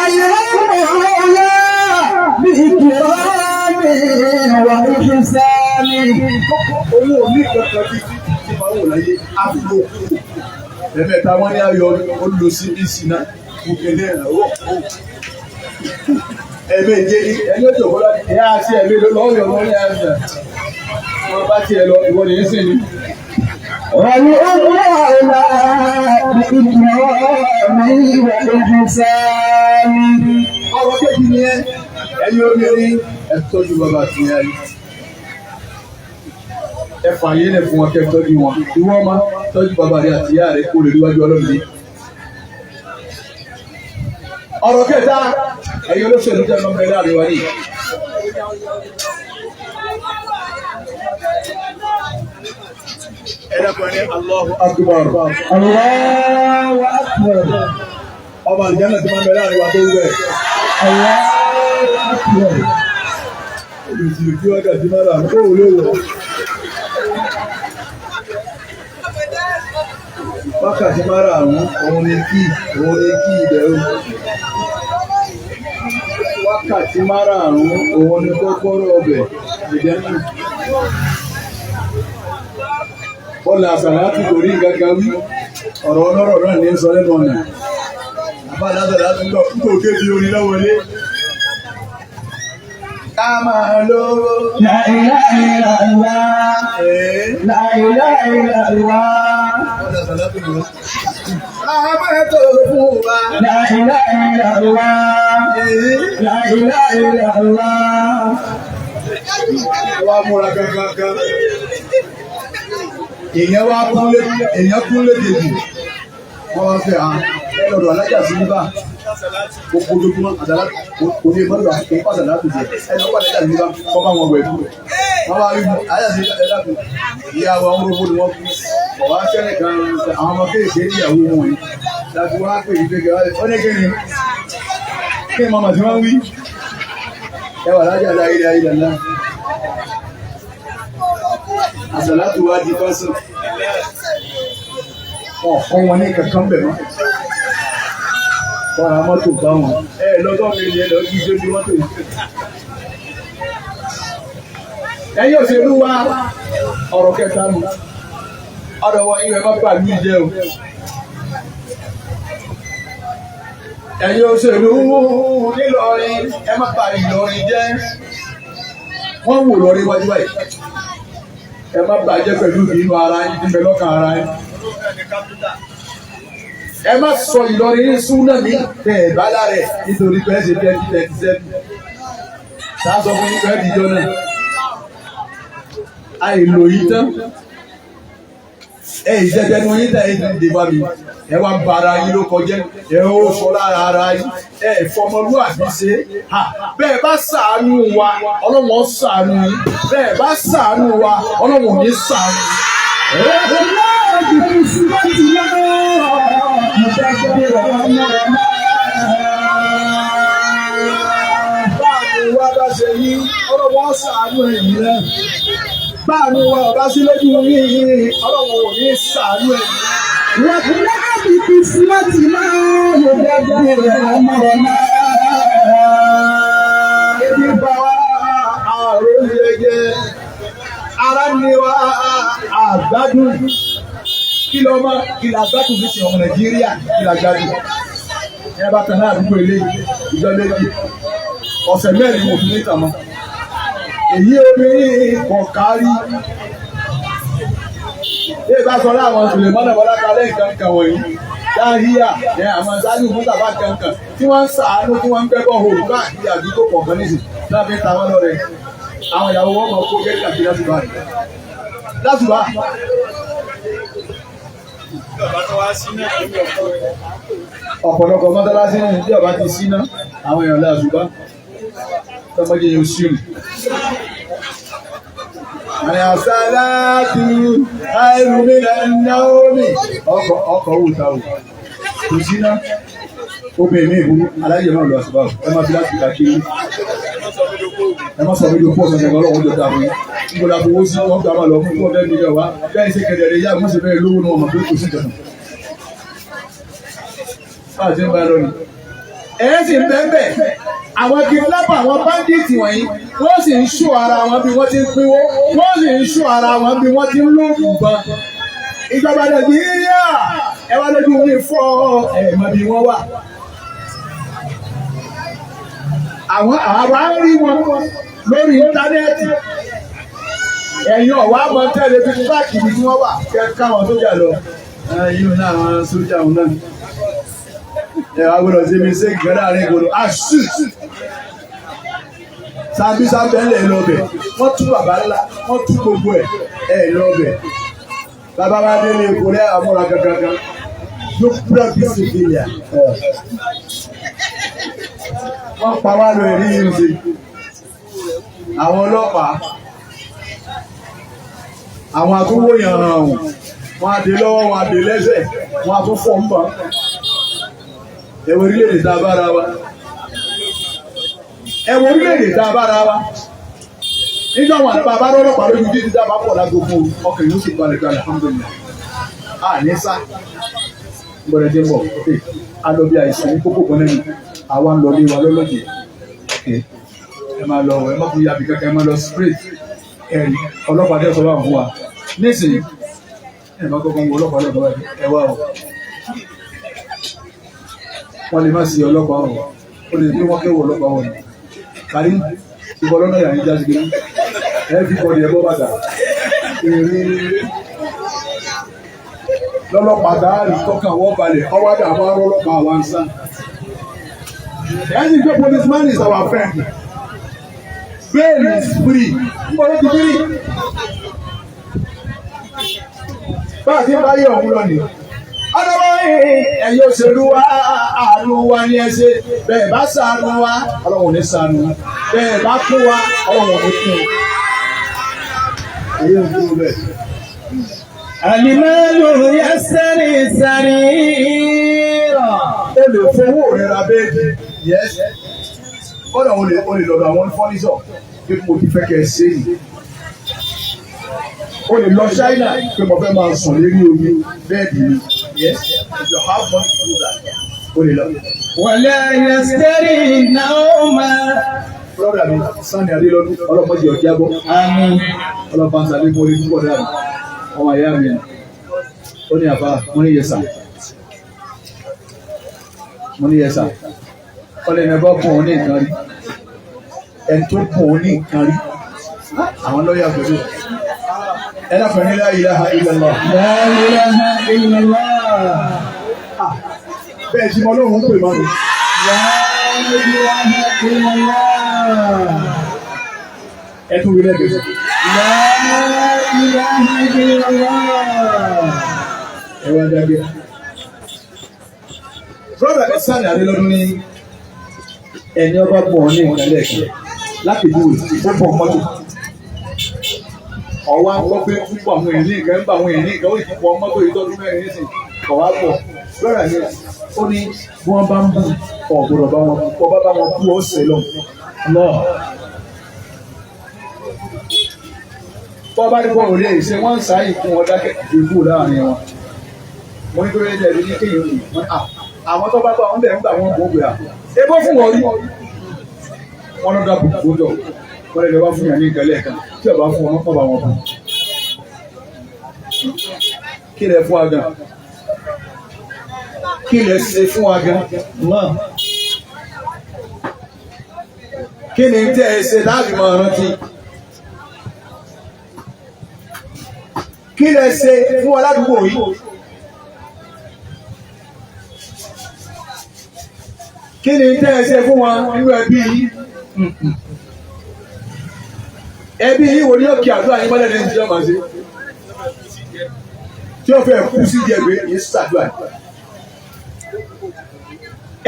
Ayé ọ̀la bí ìkìlọ̀ mi wà ní sáni. Owó omi kankan bí ti máa wò láyé àbúrò. Ẹ̀mẹ́ta wọ́n ní ayọ̀ olùlọ sí bíìsì náà. Bùkẹ́lẹ́ ẹ̀rọ. Ẹ̀mẹ́jẹ ni ẹni ó jòkó láti ẹ̀yà àti ẹ̀mẹ́ lọ́wọ́ yọ̀ wọ́n ní àṣà. Wọ́n bá tiẹ̀ lọ ìwọ nìyí sì ni. Ayé ọ̀la bí ìkìlọ̀ mi wà ní sáni. Ọ̀rọ̀ kéjì ni ẹ̀yin obìnrin ẹ tọ́jú bàbá àti ìyá yìí. Ẹ fààyè lẹ̀ fún wọn kẹ́ tọ́jú wọn. Ìwọ ọmọ tọ́jú bàbá rẹ àti ìyá rẹ kó lè níwájú Ọlọ́run ní. Ọ̀rọ̀ kẹta ẹ̀yin olóṣèlú tẹ́ lọ́mọ ẹ̀dá àríwá yìí. Ẹ dẹ́kun ní Allahu Akbar. Allahu Akbar. Ọba àjẹ́nà tí máa ń bẹ láàrin wa tó ń bẹ̀. Allahu Akbar. Olùsìlè tí wọ́n gà sí máa rà kó wò léwọ̀. Wákàtí máa rà àwọn òun ni kí ìbẹ̀rù. Wákàtí máa rà àwọn òun ni kọ́kọ́rọ́ ọbẹ̀ ìdẹ́nu. Bọ́lá àṣàlá ti kò rí gàgà wí. Ọ̀rọ̀ ọlọ́rọ̀ náà ní sọ lẹ́nu ọ̀nà. Àbá àdásàlá ti lọ kúkò kébi orin lọ́wọ́lé. Ká máa lówó. La ilaha illallah. La ilaha illallah. Bọ́lá àṣàlá ti lọ. Àwọn ètò fún wa. La ilaha illallah. La ilaha illallah. Wá múra gangan. Èèyàn kún lédè jù. Wọ́n wá fẹ́ ẹlọ́dọ̀ alájà sí níbà. Gbogbo ojúmọ́ àdàlá kò ní ìmọ̀lú àti ìpàdàlá tó jẹ. Ẹni ọ̀pá alájà sí níbà kọ́ bá wọn wẹ̀ fún. Wọ́n wá rí alájà sí ẹ̀dá tó. Ìyá wa ń rọ́bó ni wọ́n fún. Ọ̀wá sẹ́nì kan àwọn ọmọ kéèké níyàwó wọn yìí. Láti wọ́n á pè ní gbẹ̀gẹ̀ wálé. Ó ní kí ni? kí màmá tí wọ́n wí ẹ wà lájà láyé ayé lọ́la àṣàlátù wá di fásitì wọn kọ́ wọn ní kankan bẹ̀ mọ́ wọ́n ra mọ́tò bá wọn lọ́dọ̀ mi ni ẹ lọ́ọ́ bí gbé bí mọ́tò yìí. ẹ̀yin òṣèlú wa ọ̀rọ̀ kẹta mi ọ̀dọ̀ wọn ìwé má bà mí jẹ́ o. ẹ̀yin òṣèlú nílọrin ẹ má bà Ìlọrin jẹ́ wọ́n wò lọ́rí wájú báyìí ẹ má bàjẹ́ pẹ̀lú ìbínú ara yín tí ń bẹ lọ́kàn ara yín. ẹ má sọ Ìlọrin ní súnà mi bẹ́ẹ̀ bá lára ẹ̀ nítorí pé ẹ ṣe 2037 sáà sọ fún yín pé ẹ dìjọ náà àìlò yìí tán ìjẹjẹ ní oyin tẹ̀ ẹ́ ti bá mi ẹ wá ba ara yín ló kọjá ẹ ó sọ lára ara yín fọmọlúwàbí ṣe bẹ́ẹ̀ bá ṣàánú wa Ọlọ́run ṣàánú yín bẹ́ẹ̀ bá ṣàánú wa Ọlọ́run ní ṣàánú báwo wá bá ṣe yí Ọlọ́run ṣàánú ẹ̀yìn rẹ̀. Báàánú wa ọba sí lójú yìí Ọlọ́run ò ní ṣàánú ẹ̀. Wọ́n ti láàbì kí símọ́tì máa ń lò dáadáa rẹ̀ ọmọ rẹ̀ náà. Ebi bá wa àrùn yẹyẹ, ara ni wa àgbádùn. Kí ló máa kí la gbádùn ní sin ọmọ Nàìjíríà kí la gbádùn. Ẹ bá kan náà àdúgbò ilé ìjọ méjì. Ọ̀sẹ̀ mẹ́rin mo fi ní ìtàn mọ́. Èyí obìnrin kò kárí. Bí ìbá sọ láwọn Sùlèmọ́nà Bọ́lá kalẹ̀ nǹkan wọ̀nyí, dáhíyà ní àwọn sáájú fún bàbá kankan tí wọ́n ń ṣàánú tí wọ́n ń gbẹ́bọ̀ hòrò káàkiri àdúgbò kọ̀ọ̀kan nísì náà fi ń ta wọ́n lọ́rẹ. Àwọn ìyàwó wọn mọ̀ kó gẹ́gẹ́ àti látùbà. Látùbà. Ọ̀pọ̀lọpọ̀ mọ́tálásí ní ìdí ọ̀bá ti síná àwọn èèyàn látùbà. Tọ́mọdé yóò ṣírù. Àyàsálátù àìrùmílẹ̀ náómì ọkọ̀ òwúta ò. Kò síná, obìnrin ní ìbúrú, aláyé máa lọ àṣìbá ẹ máa fi láti kàkiri. Ẹ má sọ mí ló pọ̀ sọ̀rọ̀ ọlọ́run ló dàbí. Nígbòdà fowó sí wọ́n gbà máa lọ fún ọdẹ́ nílẹ̀ wá. Bẹ́ẹ̀ ṣe kẹ̀dẹ̀rẹ̀ yá mọ́ sí bẹ́ẹ̀ lówó náà mọ̀ pé kò sí jọ̀nà. Báà ti ń bá lọ ni. Ẹ̀yẹ́ sì ń bẹ́ẹ̀ àwọn kidnapper àwọn bandits wọ̀nyí wọ́n sì ń ṣó ara wọn bí wọ́n ti ń pínwó wọ́n sì ń ṣó ara wọn bí wọ́n ti ń lóògùn ban. Ìjọba Nàìjíríà ẹ wá lójú ní fọ́ ẹ̀mọ́ bí wọ́n wà. Àwọn àwa ń rí wọn lórí íńtánẹ́ẹ̀tì ẹ̀yin ọ̀wá mọ tẹ́lẹ̀ fi tíráàkì bí wọ́n wà kẹ́kẹ́ àwọn sójà lọ. Yíò náà àwọn sójà wọn náà. Agbọ́dọ̀ ṣe mi ṣe gẹ́gẹ́ àárín ìgboro sábí sábẹ́lẹ̀ lọ́bẹ̀ wọ́n tú bàbá ńlá wọ́n tú gbogbo ẹ̀ lọ́bẹ̀ bàbá wa délé epo rẹ̀ àmúra gangan yóò kúrẹ́ bí sèkìlìà wọ́n pa wá lọ èrí yìí ṣe àwọn ọlọ́pàá àwọn àtúwòyàn hàn wọ́n adé lọ́wọ́ wọ́n adé lẹ́sẹ̀ wọ́n àtúfọ̀ ń bọ̀. Ẹ̀wọ̀n orílẹ̀-èdè tá a bára wa. Ẹ̀wọ̀n orílẹ̀-èdè tá a bára wa. Nígbà wọn àti bàbá ọlọ́pàá lójú títí dábàá pọ̀ lágbogbo ọkàn yóò sì balẹ̀ gba alhamdulillah. Ní sá. Gbọ́dọ̀ dé bọ̀. A lọ bí àìsàn ní kókó kan lẹ́nu. Àwa ń lọ lé wa lọ́lọ́dẹ̀. Ẹ máa lọ ẹ má fi yàbí kankan ẹ máa lọ straight. Ẹ̀rí ọlọ́pàá dẹ́ sọ wà fún wa. Nísìnyí ẹ má kọ́kọ́ ń wo ọlọ́pàá lọ́dọ̀ ẹ wá o. Wọ́n lè má sí ọlọ́pàá wọn, ó lè bí wọ́n kéwọ́ ọlọ́pàá wọn. Kàrí ìbọn lọ́nà ìyá ní jáde gẹ́gẹ́. Everybody ẹ̀bọ́ bàtà. Èrè lọ́lọ́pàá dáàrí tọ́kàn wọ́n balẹ̀, ọwádà àwọn ọlọ́pàá wa ń sá. Ẹni pé policeman is our friend. Bail is free. Mbọ̀lọ́ ti free. Bá a ti bá yẹ ọ̀hún lọ nìyẹn. Ọlọ́wọ́ ẹ̀yin òṣèlú wa àánú wa ní ẹsẹ̀ bẹ́ẹ̀ bá ṣàánú wa Ọlọ́run ní ṣàánú bẹ́ẹ̀ bá kún wa Ọlọ́run ní kún. Èyí ò dúró bẹ́ẹ̀. Àlìmọ́lù yẹ sẹ́rì rọ̀. O lè fowó rẹ̀ ra bẹ́ẹ̀dì, yes. kọ́dà o lè lọ́dọ̀ àwọn fọ́nísọ̀ pé mo ti fẹ́ kẹ́ ẹ ṣe yìí. O lè lọ China pé mo fẹ́ máa sùn lérí omi bẹ́ẹ̀dì mi. Yes, if you have money to do that, o lè lọ. ولا يستري النوم. Brother mi, Sani Adélọ́dún, ọlọ́mọdé ọ̀já bọ́. Àmín. Ọlọ́pàá ń sàlẹ̀ fún orí púpọ̀ dáa. Ọmọ ìyá mi, ó ní àbá, mo ní yẹsà. Mo ní yẹsà. Ọlẹ́ mi bá pọ̀ ní nǹkan rí. Ẹni tó pọ̀ ní nǹkan rí. Àwọn lọ́ọ̀yà pẹ̀lú. Ẹ dákun ní la ilaha illallah. La ilaha illallah. Bẹ́ẹ̀ tí mo lóhùn ń pè mọ́ mi. La ilaha illallah. Ẹ tún wí lẹ́gbẹ̀ẹ́. La ilaha illallah. Ẹ wá dágbé. Brother mi Sani Adélọ́dún ní ẹni ọba pọ̀ ní nǹkan lẹ́ẹ̀kan láti dúró ó pọ̀ mọ́tò. Ọwọ́ ń gbọ́ pé púpọ̀ àwọn èèyàn ní nǹkan ń bá àwọn èèyàn ní nǹkan ó sì pọ̀ mọ́tò ìtọ́jú mẹ́rin nísìn ọ̀wá pọ̀. Brother mi ó ní bí wọ́n bá ń bú ọ̀gbọ̀dọ̀ bá wọn kọ́ bá wọn bú ọ̀sẹ̀ lọ. Bọ́ bá ní bọ́ òde ìṣe wọ́n ń sáyìn fún wọn dákẹ́ ìbú láàrin wọn. Wọ́n ní kí wọ́n jẹ́ ní kéèyàn yìí. Àwọn tó bá bá wọn bẹ̀ ń gbà wọ́n bọ̀ gbé à. Ebó fún wọn rí. Wọ́n ló dá bùkún jọ. Wọ́n lè wá fún yàn ní ìgbẹ́lẹ̀ kan. Tí ọba fún wọn kọ́ bá wọn bù. Kí lẹ fún wa gan? Kí lẹ ṣe fún wa gan? Kí ni tẹ́ ẹ ṣe láti máa rántí? Kí lẹ ṣe fún aládùúgbò yìí? Kí ni tẹ́ ẹ ṣe fún wa nínú ẹbí yìí? Ẹbí yìí wo ni yóò kí àdúrà yín mọ́lẹ̀ lẹ́yìn tí wọ́n máa ṣe? Tí ó fẹ́ kú sí jẹ̀gbẹ́ yìí ṣàdúrà.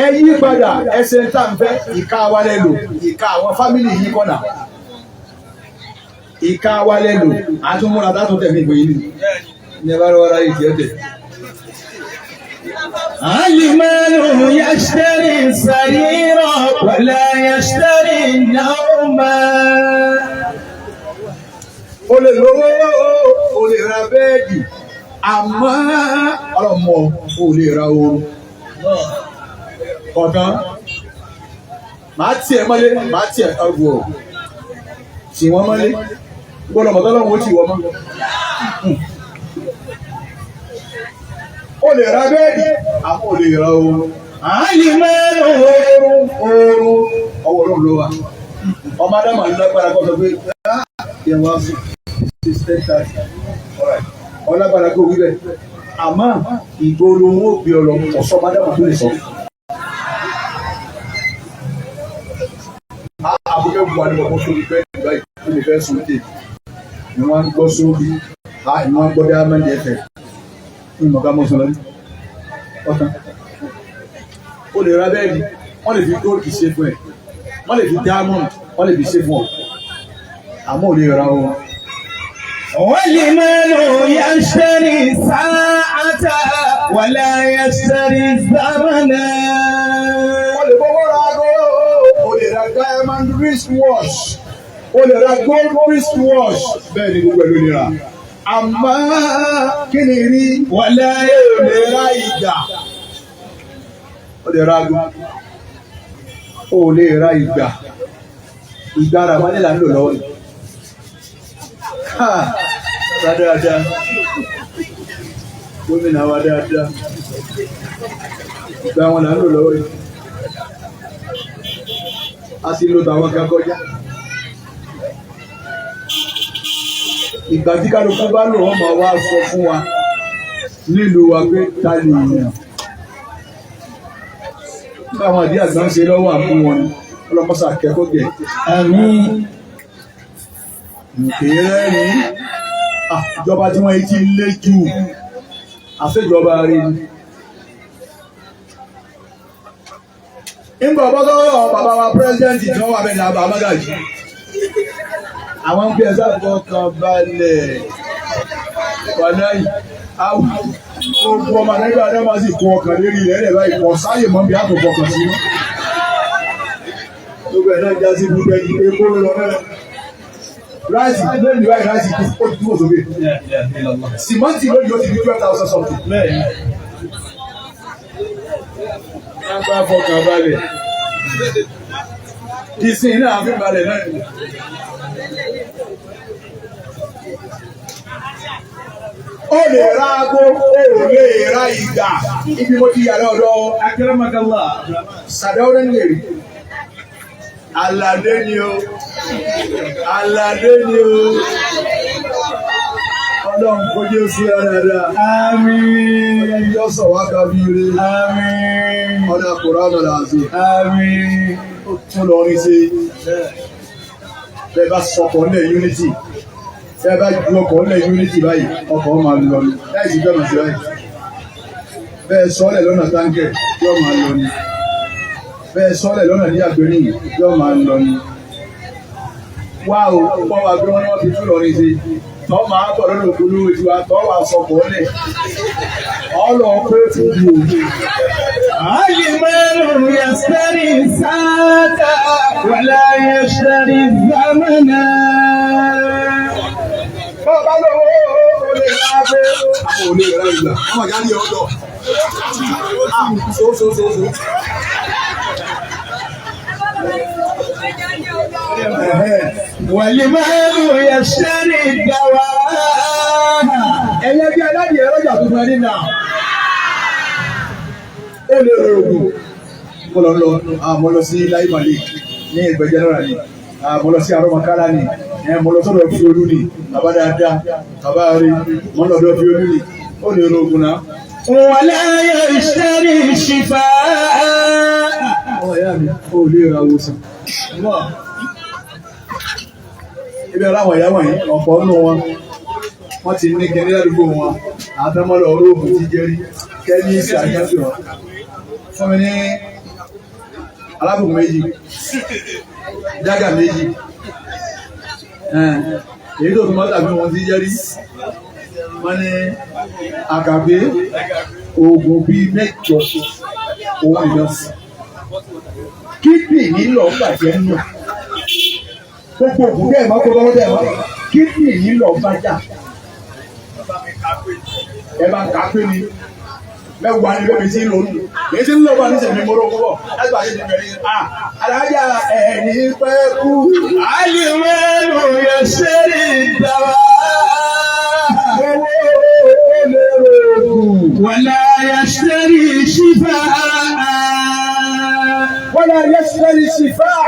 Ẹ yí padà ẹsẹ̀ ń tà ń fẹ́ ìka wa lẹ́lò, ìka àwọn fámìlì yìí kọ́nà. Ìka wa lẹ́lò, àtúmúra dátún tẹ̀mí ìgbè yìí nìyí. Ní ẹ bá rọra ra ìdí ọ̀tẹ̀. المال يشتري السرير ولا يشتري النوم. O lè lówó, o lè ra bẹ́ẹ̀dì, àmọ́ ọlọ́mọ o lè ra oorun. Ọ̀dán, màá tiẹ̀ mọ́lé, màá tiẹ̀ ọgbọ̀ tí wọ́n mọ́lé, gbọ́dọ̀ mọ̀tọ́lọ́wọ́ tí wọ́n mọ́. O lè ra bẹ́ẹ̀dì, àmọ́ o lè ra oorun. المال Oorun, ọwọ́ ọlọ́run ló wà. Ọmọ Ádámà ní lágbára kọ́ sọ pé yẹn wá sùn, ọlágbára kó wí bẹ́ẹ̀. Àmọ́ ìgboro owó bí ọlọ́run ọ̀sọ́ Ọmọ Ádámà tó lè sọ. Àbúkẹ́ bu wa ní ọkọ̀ sórí bẹ́ẹ̀ nígbà yìí tó lè fẹ́ sùn dé. Ni wọ́n ń gbọ́ sórí, ni wọ́n ń gbọ́ Diamond FM. Ní ìmọ̀ká mọ́sán ọ̀tán. O lè ra bẹ́ẹ̀ni, wọ́n lè fi góòlù ṣe fún ẹ̀. Wọ́n lè fi diamond, wọ́n lè fi ṣe fún ọ. Àmọ́ ò lè ra o. والمال يشتري الساعة ولا يشتري الزمن. O lè fọwọ́ ra ago, o lè ra diamond wristwatch, o lè ra gold wristwatch. Bẹ́ẹ̀ ni gbogbo ẹ̀ ló lè ra. Àmọ́ kí ni rí? ولا O lè ra ìgbà. O lè ra ago. O lè ra ìgbà. Ìgbà ara wọn nílà ń lò lọ́wọ́ yìí. Dáadáa. Gómìnà wa dáadáa. Ìgbà wọn là ń lò lọ́wọ́ yìí. A sì lo tàwọn kan kọjá. Ìgbà tí kálukú bá lò wọ́n máa wá sọ fún wa nílùú wa pé ta lè yàn. Nígbà àwọn àdí àgbà ń ṣe lọ́wọ́ àmú wọn ni ọlọ́mọ́sà kẹ́kọ̀ọ́ gẹ̀. آمين. Nkèé ní ìjọba tí wọ́n ti lé jù àṣejọba rí ni. Nígbà bọ́sọ́wọ́ bàbá wa pírẹ́sidẹ́ntì tí wọ́n wà bẹ́ẹ̀ ní Abba Magaji. Àwọn ń gbé ẹ̀sà fọkàn balẹ̀ wàláyì. Gbogbo ọmọ Nàìjíríà náà máa sì kó ọkàn lérí ilẹ̀ ẹ̀rẹ̀ báyìí kọ̀ sáyè mọ́ bí àtò fọkàn sí. gbogbo ẹ̀ náà já sí gbogbo ẹ̀yìn epo lọ náà. Ráìsì lónìí báyìí ráìsì ó ti túbọ̀ sókè. Sìmọ́ǹtì lónìí ó ti di 12,000 something. Lágbá fọkàn balẹ̀. Ìsìn náà fi balẹ̀ náà. Ó lè ra ago, ó lè ra ìgbà. Ibi mo ti yà lọ́dọ̀ Akérèmọ́kànlá. Sàdáwọ́rẹ́ ń lè rí. Aládé ni o. Aládé ni o. Ọlọ́run kó jẹ́ sí ọ̀dàdà. Àmín. Ọlọ́run yóò sọ wá kábíire. Àmín. Ọ̀dà Kùránì làásì. Àmín. Ó tún lọ rí sí. Bẹ́ẹ̀ bá sọkọ̀ nílẹ̀ Unity. Bẹ́ẹ̀ bá ju ọkọ̀ nílẹ̀ Unity báyìí, ọkọ̀ máa lọ ní. Láì sí bẹ́ẹ̀ mọ̀ sí báyìí. Bẹ́ẹ̀ sọ́lẹ̀ lọ́nà táǹkẹ̀ yóò máa lọ ní. Bẹ́ẹ̀ sọ́lẹ̀ lọ́nà ní àgbẹ̀rí yóò máa lọ ní. Wá o, pọ́ wa gbé wọn fi tún lọ rí sí. Tọ́ máa bọ̀ lọ́nà òkúlú ìtura tọ́ wà sọkọ̀ lẹ̀. Ọlọ́ pé fún mi ò ní. Àlìmọ́rù yẹ̀sẹ̀rì sáàtà wàlá yẹ̀sẹ̀rì zámánà. Bọ́ọ̀bá lọ́wọ́ ó lè láàbẹ̀. Àwọn olè rẹ̀ ìgbà, ọmọ ìyá ní ọ̀dọ̀. So. Wàlìmọ́rù yẹ̀sẹ̀rì dáwà. Ẹ̀yẹ́ bí aládìí ẹ̀rọ́jà tuntun ẹni náà. Ó lè rẹ̀ ògùn. Mo lọ sí Láì Malik ní Ẹgbẹ́ General ni. Mo lọ sí Arọ́mọkálá ni. Mo lọ sọ́dọ̀ fi olú ni. Bàbá dáadáa, bàbá rí, mo lọ́dọ̀ fi olú ni. Ó lè rẹ̀ ògùn náà. Wàlá yẹ̀sẹ̀rì ṣìfà. Ọmọ ìyá mi, ó lè ra òwòsàn. Ibi aláwọ̀ ìyá wọ̀nyí, ọ̀pọ̀ nínú wọn, wọ́n ti ní kẹ́ni ládùúgbò wọn, àtẹ́mọ́lọ̀ olóògùn ti jẹ́rí, kẹ́ni ìsì àjẹ́sì wọn. Fún mi ní alábùkún méjì, jágà méjì, èyí tó fi mọ́tà bí wọ́n ti jẹ́rí, wọ́n ní àkàgbé oògùn bíi mẹ́jọ òun ìdọ́sí. Kídìní nílò bàjẹ́ nù. Gbogbo ògùn dẹ̀ mọ́ kó lọ́wọ́ dẹ̀ mọ́. Kídìní nílò bàjá. Ẹ bá ń kà pé ni. Mẹ́wàá ni bẹ́ẹ̀ mi ti ń lò nù. Èyí ti ń lò bá ní sẹ̀mí mọ́rọ́ púpọ̀. Ẹgbàá yìí ti bẹ̀rẹ̀ alájà ẹ̀ẹ́nì pẹ́ kú. Àlìmọ́rù yẹ̀sẹ̀rì dáwà. Wàlá yẹ̀sẹ̀rì ṣìfà. ولا يشتري الشفاء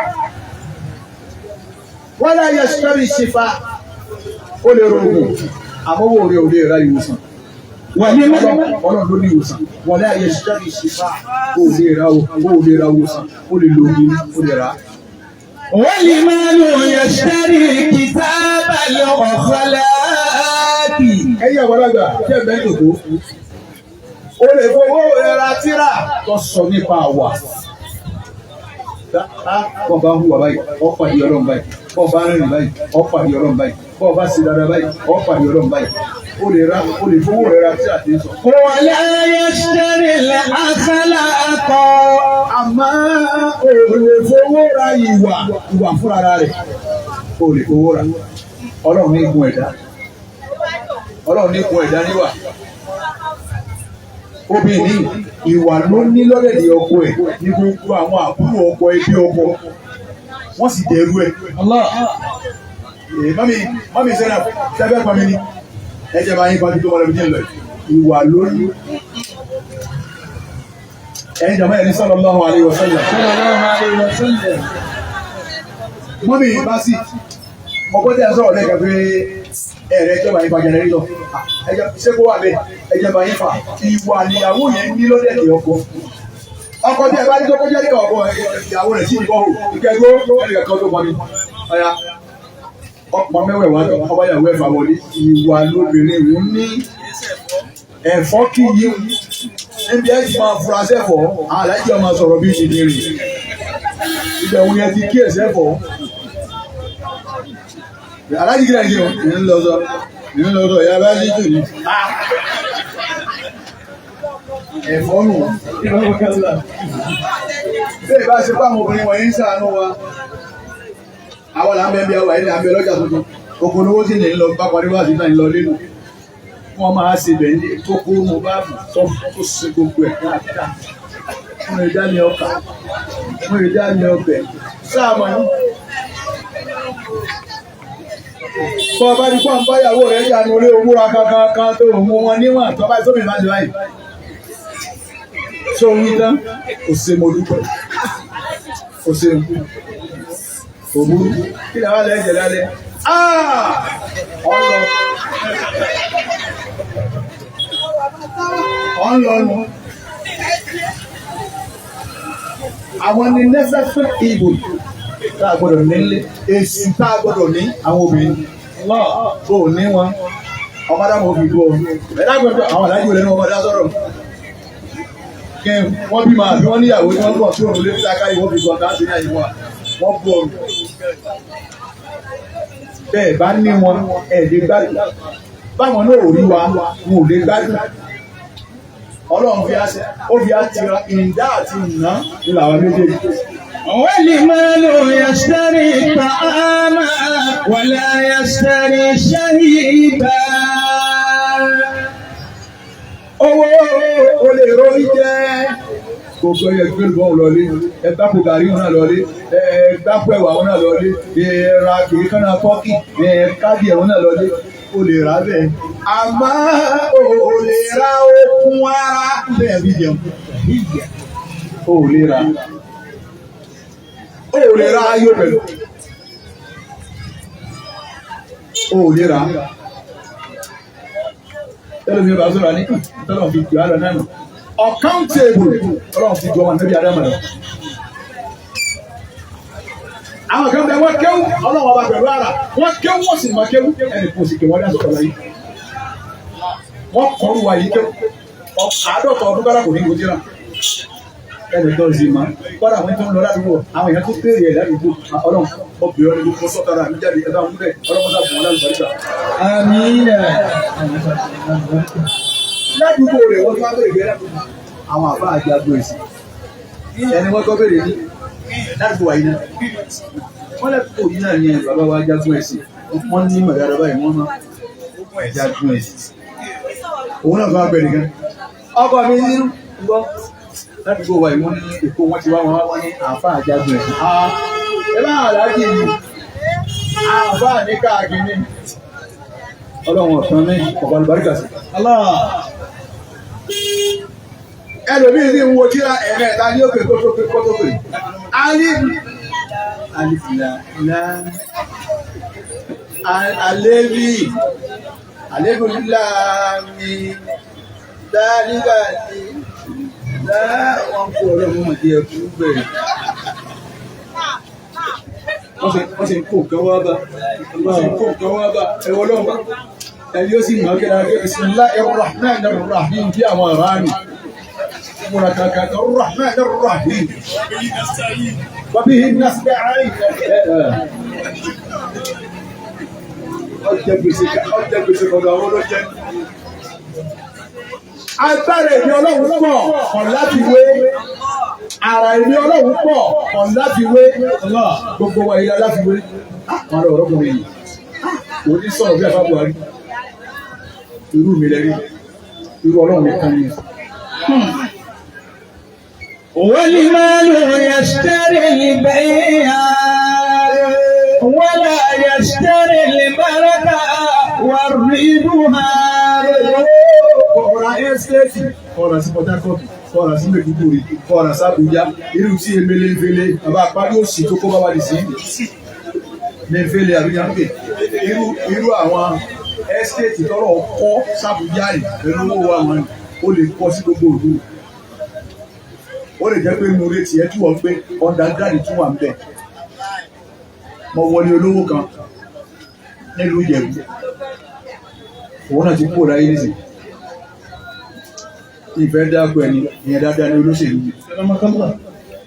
ولا يشتري الشفاء ó lè rògùn àmọ́wò rẹ̀ ò lè ra ìwòsàn ọlọ́run ló ní ìwòsàn ولا يشتري الشفاء ó lè ra ìwòsàn ó lè lo omi ó lè ra. والمال يشتري كتاب الأخلاق. Ẹ̀yin àgbàlagbà jẹ́ mẹ́tò tó ó lè fowó ra tírà tó sọ nípa àwà. Bọ́ọ̀ bá hùwà báyìí, ọ́ pàdé Ọlọ́run báyìí. Bọ́ọ̀ bá rìnrìn báyìí, ọ́ pàdé Ọlọ́run báyìí. Bọ́ọ̀ bá sì dáadáa báyìí, ọ́ pàdé Ọlọ́run báyìí. Ó lè fowó rẹ̀ ra tí àti sọ. ولا يشتري الأخلاق. Àmọ́ ó lè fowó ra ìwà fúnra rẹ̀. Ó lè fowó ra. Ọlọ́run ní gun ẹ̀dá. Ọlọ́run ní gun ẹ̀dá níwà. Obìnrin ìwà ló ní lọ́dẹ̀dẹ̀ ọkọ ẹ̀ ní gbogbo àwọn àbúrò ọkọ ẹbí ọkọ wọ́n sì dẹ̀rú ẹ̀. Mọ́mí sẹ́nà sẹ́fẹ́ pọ̀ mi ní ẹjẹ́ máa yín pàtó tó wọlé bí lọ ìwà ló ní. Ẹ̀yin jàmọ́ ẹ̀rí sallallahu alaihi wasallam. Mọ́mí bá sì ọkọ tẹ́ ẹ sọ̀rọ̀ lẹ́ẹ̀kan pé ẹ̀rẹ́ ẹjọ́ máa yín pa jẹnẹrétọ̀ ṣé kó wà bẹ́ẹ̀ ẹjẹ́ máa yín fa ìwà níyàwó yẹn ní lọ́dẹ̀dẹ̀ ọkọ ọkọ tí ẹ bá ní tó kọjá nígbà ọkọ ìyàwó rẹ̀ sí ìbọn ìkẹgbó ẹnìkan kan tó pọnmi ọ̀yà ọ̀pọ̀ mẹ́wẹ̀ẹ́wá ọba ìyàwó ẹ̀fà wọlé ìwà lóbìnrin ń ní ẹ̀fọ́ kì í yí níbi ẹ̀ ti máa fura sẹ́fọ̀ aláìjọ máa sọ̀rọ̀ bí ìṣìní rè ibẹ̀ òun yẹn ti kí ẹ̀sẹ̀ fọ̀ aláìjì kí nàìjíríà ìrìnlọ́sọ ìyá bá ní jù ní ẹ̀fọ́ nù bẹ́ẹ̀ bá ṣe pàmò obìnrin wọ̀nyí ń ṣàánú wa àwọn là ń bẹ bí àwọn ẹni àbẹ lọ́jà tuntun kòkó lówó sì ní lọ bá parí wá sí náà lọ lẹ́nu wọ́n máa ṣe bẹ̀ ní tó kó mo bá tó ṣe gbogbo ẹ̀ dáadáa mo lè dá ní ọkà mo lè dá ní ọbẹ̀ sáà mọ̀ ní. Bọ́ bá ní pọ́n báyàwó rẹ̀ yà ní orí owó kankan tó mú wọn níwọ̀n tó bá tóbi máa ń láì. Ṣé orí tán? Kò ṣe mo dúpẹ́. Kò ṣe òbúrú. Kí ni àwọn alẹ́ jẹ lálẹ́? Ọ̀nlọ́nu. Àwọn ni necessary evil tá a gbọ́dọ̀ nílé èsì tá a gbọ́dọ̀ ní àwọn obìnrin tó ní wọn ọmọdé àwọn obìnrin tó ẹ̀dá gbọ́dọ̀ àwọn alájú rẹ̀ ní ọmọdé sọ̀rọ̀ kí wọ́n bí máa bí wọ́n níyàwó tí wọ́n bọ̀ tí òun lé ní aka ìwọ́n fi gbọ́n dáńsì ní àyíwá wọ́n bọ̀ ọ̀rọ̀ bẹ́ẹ̀ bá ní wọn ẹ̀ẹ́dẹ́ gbádùn báwọn náà ò rí wa wọn ò lè gbádùn Ọlọ́run fi àṣẹ ó fi àtìrà ìdá àti ìná ìlà àwọn méjèèjì. والمال يشتري الطعام ولا يشتري شهيدا. Owó o lè rọrí jẹ́ gbogbo ẹyẹ gbé lùbọ́n lọlé ẹgbàpò gàrí wọn náà lọlé ẹgbàpò ẹwà wọn náà lọlé ẹra kìí kánná tọ́kì káàdì ẹ̀wọ̀n náà lọlé o lè rà bẹ́ẹ̀. Àmọ́ o lè ra okun ara bẹ́ẹ̀ bí jẹun o lè ra. O lè ra ayọ̀ pẹ̀lú. O lè ra. Tẹ́lẹ̀mí ọba sọ̀rọ̀ ní tọ́lọ̀ fi jù àlọ́ náà. Accountable Ọlọ́run fi jù ọmọ níbi àdámọ̀ rẹ̀. Àwọn kan bẹ wọ́n kéwú Ọlọ́run ọba pẹ̀lú ara. Wọ́n kéwú wọ́n sì máa kéwú. Ẹnì kò sì ké wọ́n dá sọ̀rọ̀ láyé. Wọ́n kọ́ lu àyè kéwú. Àádọ́ta ọdún bára kò ní ìwé jìnnà. Ẹnì kan sì máa kọ́dà wọ́n tó ń lọ ládùúgbò àwọn èèyàn tó béèrè ẹ̀ ládùúgbò Ọlọ́run ọbẹ̀ ọ̀rẹ́ ló kọ́ sọ́tara mi jáde ẹ̀dá ọ̀hún bẹ́ẹ̀ Ọlọ́run sábà wọn lálùbáríkà. Àmín. Ládùúgbò rẹ̀ wọ́n máa béèrè bẹ́ẹ̀ ládùúgbò àwọn àbá àti agbo èsì ẹni wọ́n kọ́ béèrè ní ládùúgbò wáyé náà wọ́n lẹ́kọ̀ọ́ yìí náà ní bàbá wa jagun èsì wọ́n ní mọ̀dára báyìí wọ́n máa jagun èsì òun náà fún abẹ́rẹ́ gan ọkọ̀ mi ní gbọ́ ládùúgbò wa ìwọ́n ní èkó wọ́n ti wá wọn wá ní àáfà àjágun ẹ̀sìn. Ẹ bá àlájì ni àáfà ní káàkiri Ọlọ́run ọ̀sán ní ọ̀pọ̀ àlùbáríkà sí. Ẹlòmíì ní wo tíra ẹ̀mẹ́ta ní òkè kótópè. Àlébù láàmì dáríbà ní. Wọ́n kó ọ̀rẹ́ mọ́ ọmọdé ẹkú bẹ̀rẹ̀. Wọ́n sì ń kó nǹkan wá bá. Ẹwọ́ lọ́wọ́ ẹni ó sì mọ̀ kẹ́ra pé Bismillahir Rahmanir Rahim bí àwọn ará nì. Múra kankan Rahmanir Rahim. Wa bihi nasta'in. Ọjọ́ gbèsè kọ̀ọ̀dọ̀ àwọn olójẹ́. Agbára èmi Ọlọ́run pọ̀ ọ̀n láti wé. Ara èmi Ọlọ́run pọ̀ ọ̀n láti wé. Gbogbo wa ìyá láti wé. Àwọn ọ̀rọ̀ ọ̀rọ̀kùnrin yìí. Òní sọ̀rọ̀ bí àbá Buhari. Irú mi lẹ́rí. Irú Ọlọ́run nìkan ni. والمال يشتري البيع ولا يشتري البركة والربا. Ọ̀rọ̀ ẹ́stéètì, ọ̀rọ̀ sí Port Harcourt, ọ̀rọ̀ sí Maiduguri, ọ̀rọ̀ sí Abuja, irú tí emele nfele, bàbá apárí òsì tó kó bábá di sí ní nfele Abuja ń pè. Irú àwọn ẹ́stéètì tọ́rọ̀ kọ́ sábùjá yìí pẹ̀lú owó àwọn ó lè kọ́ sí gbogbo òdu. Ó lè jẹ́ pé inú retí ẹ tí wọ́n gbé ọ̀ndàgàdì tún wà ń bẹ̀. Mo wọlé olówó kan nílùú Ìjẹ̀bú. Òun náà ti kúrò láyé nísìnyí. Ìfẹ́ dáàbò ẹni ìyẹn dáadáa ní olóṣèlú.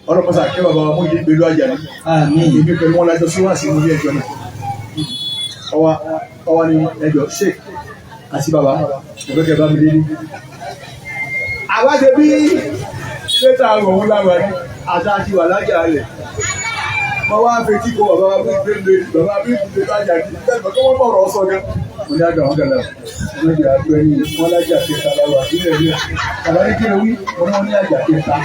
Ọlọ́pàá kẹ́ bàbá wa mú ìdí pẹ̀lú àjàní. Èmi pẹ̀lú wọn lájọ sí wà sí ilé ẹjọ́ náà. Ọwá ní ẹjọ́ Sheikh àti bàbá ìfẹ́kẹ́ bá mi dé ní. Àwájẹ bí lẹ́tà ọ̀hún lára ní àtàtì wà lájà rẹ̀. mo wá fetí kó bàbá bí gbé bàbá bí gbé lájà kí tẹ́lifà kí wọ́n bọ̀rọ̀ ọ̀sọ̀ gan. mo ní àgbà wọn gàdá wọn jẹ àgbẹ̀ ní wọn lájà kẹta lára àbílẹ̀ ilé bàbá ní kí ló wí wọn ní àjà kẹta.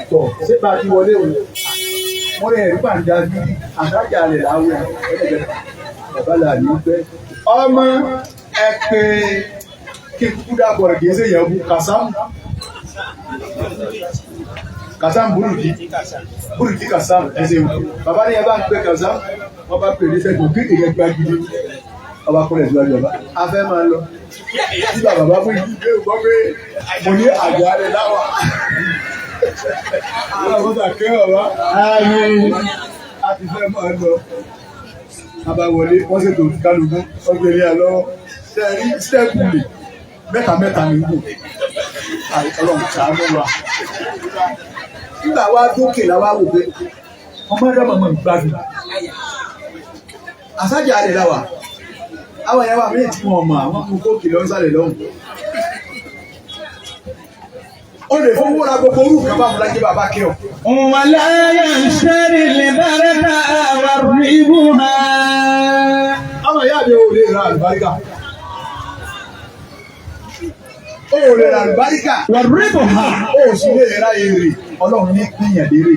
tọ̀ ṣé bá a ti wọlé o mo rẹ̀ rí pàǹdà bí àtàjà rẹ̀ láwùjọ bàbá là ní pẹ́ ọmọ ẹ pé kí kúkú dàbọ̀ rẹ̀ kì í ṣe yẹn bu Kasam Burudi Kasam ẹsẹ̀ wò bàbá ní ẹ bá ń pẹ́ Kasam wọ́n bá pè ní sẹ́kọ̀ọ́ kí èèyàn gba gidi ọba kúrẹ̀ sí ọjọ́ bá a fẹ́ máa lọ tí bàbá bá fún ìdílé gbọ́ pé mo ní àgbà rẹ̀ láwà àwọn ọ̀sà kẹ́ ọ̀rọ̀ a ti fẹ́ máa lọ abáwọlé wọ́n ṣètò kálukú ọgbẹ̀rẹ̀ àlọ́ sẹ́rí sẹ́kùlì mẹ́ta ní gbò ọlọ́run ṣàánú wa nígbà wá dókè láwá wò pé ọmọ ẹ̀dá mọ̀mọ́ ìgbádùn àsájà rẹ̀ láwà àwọn ẹ̀yà wà méjì tí wọ́n mọ̀ àwọn mú kókè lọ sálẹ̀ lọ́hùn ó lè fún wúra gbogbo orú kan bá mú lájẹ́ bàbá kí ọ. wàlá yanṣẹ́rì lè bẹ̀rẹ̀ ká àwọn ìbú ha. àwọn ìyá mi ò lè ra àlùbáríkà ó lè ra àlùbáríkà wàrúbù ha. ó sì lè ra èrè ọlọ́run ní pínyàn lérè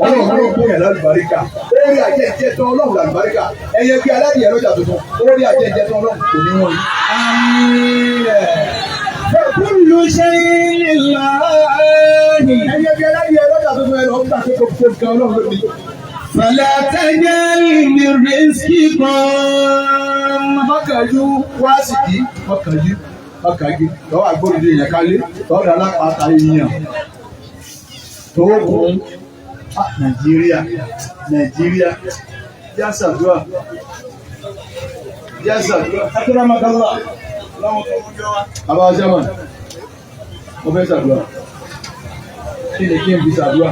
ọlọ́run ló pínyàn lálùbáríkà orí àjẹjẹ tán ọlọ́run lálùbáríkà ẹyẹ bí aládìyẹ lọ́jà tuntun orí àjẹjẹ tán ọlọ́run kò ní wọ́n yìí. Kullu shay'in lillahi. ẹyẹ bí aládìyẹ lọ́jà tuntun ẹ lọ ń gbà pé kò kan ọlọ́run ló ní. Fala tajal min rizqikum. mọ́kànjú wá sí kí mọ́kànjú lọ́wọ́ àgbọ̀dọ̀ èèyàn kálé lọ́wọ́ dá lápáta èèyàn tó kún Nàìjíríà yásàdúrà akérèmọ́kànlá àbájá mọ̀ mo fẹ́ sàdúrà kí ni kí n fi sàdúrà.